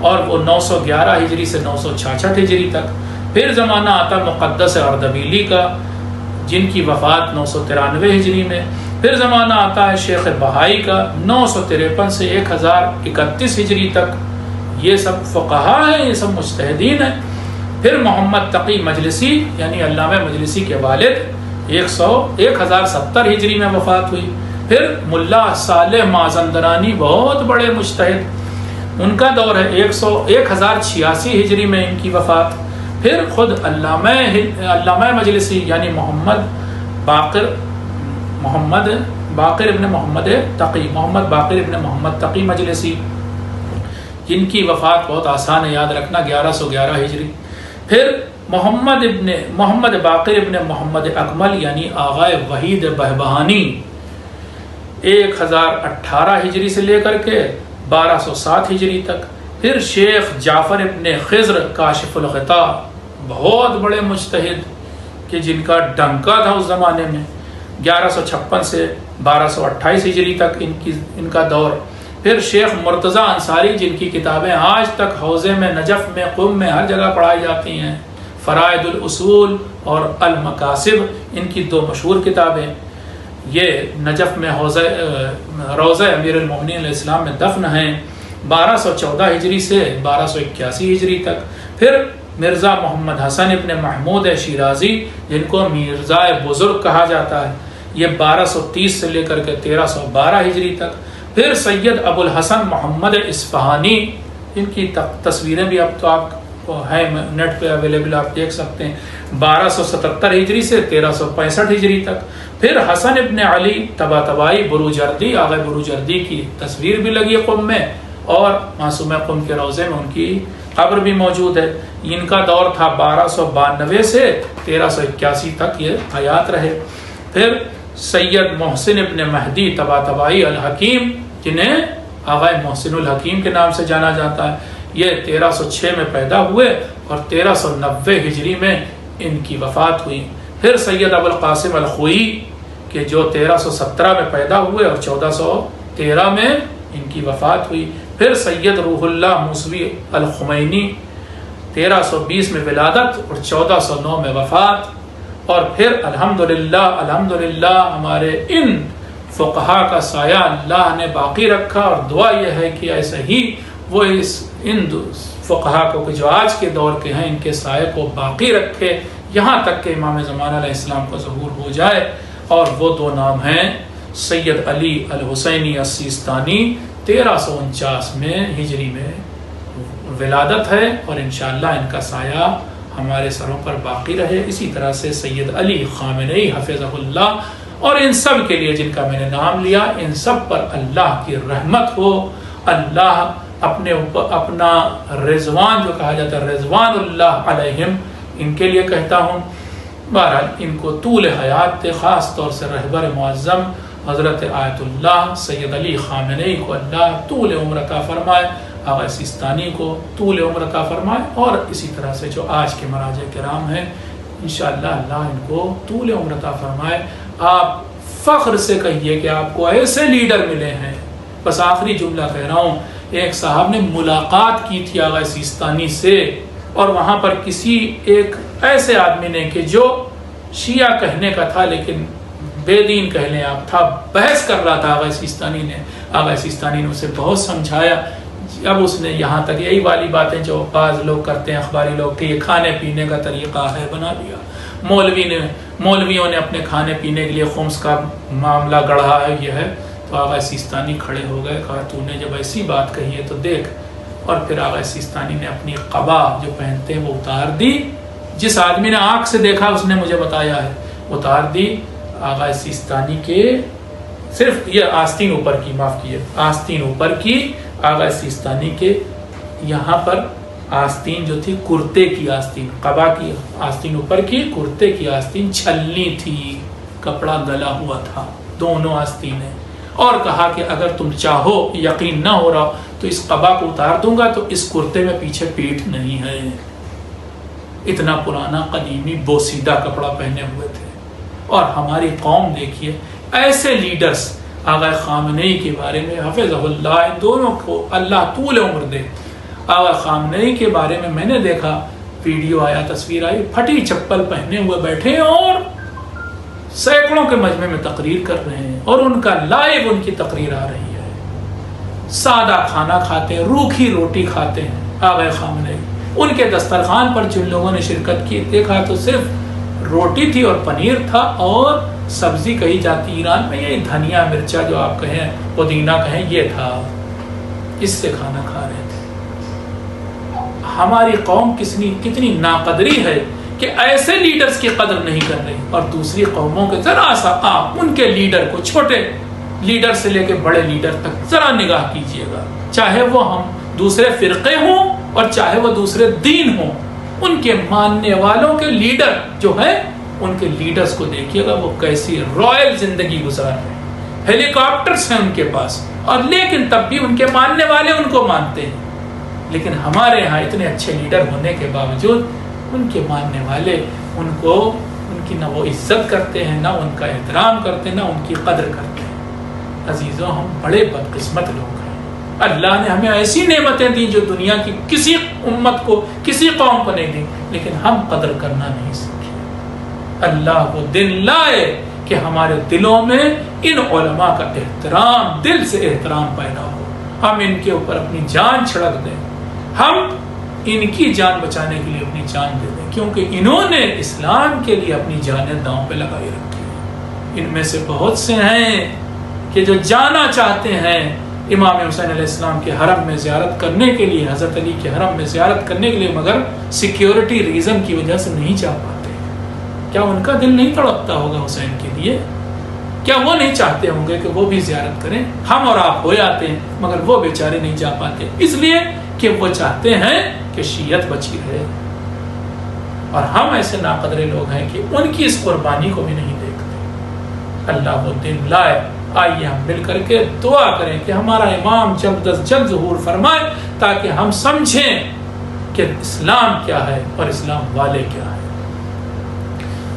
اور وہ 911 ہجری سے 966 ہجری تک. پھر زمانہ آتا مقدس اردبیلی کا جن کی وفات 993 ہجری میں. پھر زمانہ آتا ہے شیخ بہائی کا 953 سے 1031 ہجری تک. یہ سب فقہا ہیں, یہ سب مجتہدین ہیں. پھر محمد تقی مجلسی یعنی علامہ مجلسی کے والد 1070 ہجری میں وفات ہوئی. پھر ملا صالح مازندرانی بہت بڑے مجتہد, ان کا دور ہے 1086 ہجری میں ان کی وفات. پھر خود علامہ مجلسی یعنی محمد باقر ابن محمد تقی مجلسی, جن کی وفات بہت آسان ہے یاد رکھنا 1111 ہجری. پھر محمد باقر ابن محمد اکمل یعنی آغا وحید بہبہانی 1018 ہجری سے لے کر کے 1207 ہجری تک. پھر شیخ جعفر ابن خضر کاشف الغطاء بہت بڑے مجتہد کہ جن کا ڈنکا تھا اس زمانے میں 1156 سے 1228 ہجری تک ان کا دور. پھر شیخ مرتضی انصاری جن کی کتابیں آج تک حوزے میں نجف میں قم میں ہر جگہ پڑھائی جاتی ہیں, فرائد الاصول اور المقاصد ان کی دو مشہور کتابیں. یہ نجف میں روضہ امیر المومنین علیہ السلام میں دفن ہیں 1214 ہجری سے 1281 ہجری تک. پھر مرزا محمد حسن ابن محمود شیرازی جن کو مرزا بزرگ کہا جاتا ہے, یہ 1230 سے لے کر کے 1312 ہجری تک. پھر سید ابو الحسن محمد اصفہانی, ان کی تصویریں بھی اب تو آپ کو ہیں نیٹ پہ اویلیبل, آپ دیکھ سکتے ہیں 1277 ہجری سے 1365 ہجری تک. پھر حسن ابن علی طباطبائی بروجردی, آغا بروجردی کی تصویر بھی لگی قم میں اور معصومہ قم کے روضے میں ان کی قبر بھی موجود ہے. ان کا دور تھا 1292 سے 1381 تک یہ حیات رہے. پھر سید محسن ابن مہدی طباطبائی الحکیم جنہیں آغا محسن الحکیم کے نام سے جانا جاتا ہے, یہ 1306 میں پیدا ہوئے اور 1390 ہجری میں ان کی وفات ہوئی. پھر سید ابو القاسم الخوئی کہ جو 1317 میں پیدا ہوئے اور 1413 میں ان کی وفات ہوئی. پھر سید روح اللہ موسوی الخمینی 1320 میں ولادت اور 1409 میں وفات. اور پھر الحمدللہ ہمارے ان فقہا کا سایہ اللہ نے باقی رکھا, اور دعا یہ ہے کہ ایسے ہی وہ ان فقہا کو جو آج کے دور کے ہیں ان کے سائے کو باقی رکھے یہاں تک کہ امام زمانہ علیہ السلام کا ظہور ہو جائے. اور وہ دو نام ہیں سید علی الحسینی السیستانی 1349 میں ہجری میں ولادت ہے, اور انشاءاللہ ان کا سایہ ہمارے سروں پر باقی رہے. اسی طرح سے سید علی خامنئی حفظہ اللہ, اور ان سب کے لیے جن کا میں نے نام لیا, ان سب پر اللہ کی رحمت ہو. اللہ اپنے اپنا رضوان جو کہا جاتا ہے رضوان اللہ علیہم, ان کے لیے کہتا ہوں. بہرحال ان کو طول حیات دے, خاص طور سے رہبر معظم حضرت آیت اللہ سید علی خامنئی کو اللہ طول عمر عطا فرمائے, آغا سیستانی کو طول عمر عطا فرمائے, اور اسی طرح سے جو آج کے مراجع کرام ہیں انشاءاللہ اللہ ان کو طول عمر عطا فرمائے. آپ فخر سے کہیے کہ آپ کو ایسے لیڈر ملے ہیں. بس آخری جملہ کہہ رہا ہوں, ایک صاحب نے ملاقات کی تھی آغا سیستانی سے, اور وہاں پر کسی ایک ایسے آدمی نے کہ جو شیعہ کہنے کا تھا لیکن بے دین کہہ لیں آپ تھا, بحث کر رہا تھا آغا سیستانی نے. آغا سیستانی نے اسے بہت سمجھایا. اب اس نے یہاں تک یہی والی باتیں جو بعض لوگ کرتے ہیں اخباری لوگ کہ یہ کھانے پینے کا طریقہ ہے بنا دیا. مولویوں نے اپنے کھانے پینے کے لیے خمس کا معاملہ گڑھا ہے, یہ ہے. تو آغا سیستانی کھڑے ہو گئے, کہا تو نے جب ایسی بات کہی ہے تو دیکھ. اور پھر آغا سیستانی نے اپنی قبا جو پہنتے ہیں وہ اتار دی. جس آدمی نے آنکھ سے دیکھا اس نے مجھے بتایا ہے, اتار دی. آغا سیستانی کے صرف یہ آستین اوپر کی, معاف کیے, آستین اوپر کی آغا سیستانی کے یہاں پر آستین جو تھی کرتے کی آستین, قبا کی آستین اوپر کی, کرتے کی آستین چھلنی تھی, کپڑا گلا ہوا تھا دونوں آستینیں. اور کہا کہ اگر تم چاہو یقین نہ ہو رہا تو اس قبا کو اتار دوں گا, تو اس کرتے میں پیچھے پیٹھ نہیں ہے. اتنا پرانا قدیمی بوسیدہ کپڑا پہنے ہوئے تھے. اور ہماری قوم دیکھیے ایسے لیڈرز, آغا خامنئی کے بارے میں حفظہ اللہ, دونوں کو اللہ طول عمر دے. آغا خامنئی کے بارے میں نے دیکھا ویڈیو آیا، تصویر آئی، پھٹی چپل پہنے ہوئے بیٹھے ہیں اور سینکڑوں کے مجمع میں تقریر کر رہے ہیں، اور ان کا لائیو ان کی تقریر آ رہی ہے۔ سادہ کھانا کھاتے ہیں، روکھی روٹی کھاتے ہیں آقا خامنہ ای۔ ان کے دسترخوان پر جن لوگوں نے شرکت کی دیکھا تو صرف روٹی تھی اور پنیر تھا، اور سبزی کہی جاتی ایران میں یہ دھنیا مرچا جو آپ کہیں، پودینہ کہیں، یہ تھا، اس سے کھانا کھا رہے تھے۔ ہماری قوم کتنی ناقدری ہے کہ ایسے لیڈرز کی قدر نہیں کر رہی، اور دوسری قوموں کے ذرا سا آپ ان کے لیڈر کو، چھوٹے لیڈر سے لے کے بڑے لیڈر تک ذرا نگاہ کیجئے گا، چاہے وہ ہم دوسرے فرقے ہوں اور چاہے وہ دوسرے دین ہوں، ان کے ماننے والوں کے لیڈر جو ہیں، ان کے لیڈرز کو دیکھیے گا وہ کیسی رائل زندگی گزار رہے ہیں، ہیلی کاپٹرز ہیں ان کے پاس، اور لیکن تب بھی ان کے ماننے والے ان کو مانتے ہیں۔ لیکن ہمارے ہاں اتنے اچھے لیڈر ہونے کے باوجود ان کے ماننے والے ان کو، ان کی نہ وہ عزت کرتے ہیں، نہ ان کا احترام کرتے ہیں، نہ ان کی قدر کرتے ہیں۔ عزیزوں، ہم بڑے بدقسمت لوگ ہیں۔ اللہ نے ہمیں ایسی نعمتیں دی جو دنیا کی کسی امت کو، کسی قوم کو نہیں دی، لیکن ہم قدر کرنا نہیں سیکھے۔ اللہ وہ دن لائے کہ ہمارے دلوں میں ان علماء کا احترام، دل سے احترام پیدا ہو، ہم ان کے اوپر اپنی جان چھڑک دیں، ہم ان کی جان بچانے کے لیے اپنی جان دے دیں، کیونکہ انہوں نے اسلام کے لیے اپنی جانیں داؤں پہ لگائی رکھی ہیں۔ ان میں سے بہت سے ہیں کہ جو جانا چاہتے ہیں امام حسین علیہ السلام کے حرم میں زیارت کرنے کے لیے، حضرت علی کے حرم میں زیارت کرنے کے لیے، مگر سیکیورٹی ریزن کی وجہ سے نہیں جا پاتے۔ کیا ان کا دل نہیں تڑپتا ہوگا حسین کے لیے؟ کیا وہ نہیں چاہتے ہوں گے کہ وہ بھی زیارت کریں؟ ہم اور آپ ہو جاتے ہیں مگر وہ بیچارے نہیں جا پاتے، اس لیے کہ وہ چاہتے ہیں کہ شیعت بچی رہے، اور ہم ایسے ناقدرے لوگ ہیں کہ ان کی اس قربانی کو بھی نہیں دیکھتے۔ اللہ وہ دن لائے، آئیے ہم مل کر کے دعا کریں کہ ہمارا امام جلد از جلد ظہور فرمائے، تاکہ ہم سمجھیں کہ اسلام کیا ہے اور اسلام والے کیا ہے۔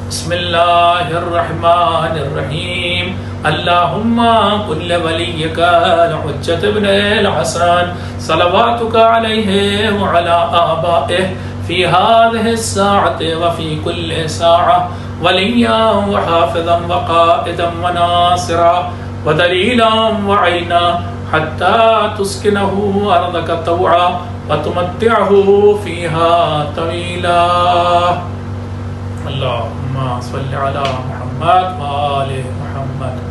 بسم اللہ الرحمن الرحیم۔ اللہم کل ولیک الحجۃ ابن الحسن صلواتک علیہ وعلی آبائہ فی هذه الساعة وفی کل ساعة ولیا وحافظا وقائدا وناصرا ودلیلا وعینا حتی تسکنہ ارضک طوعا وتمتعہ فیہا طویلا۔ اللہم صل علی محمد وآل محمد۔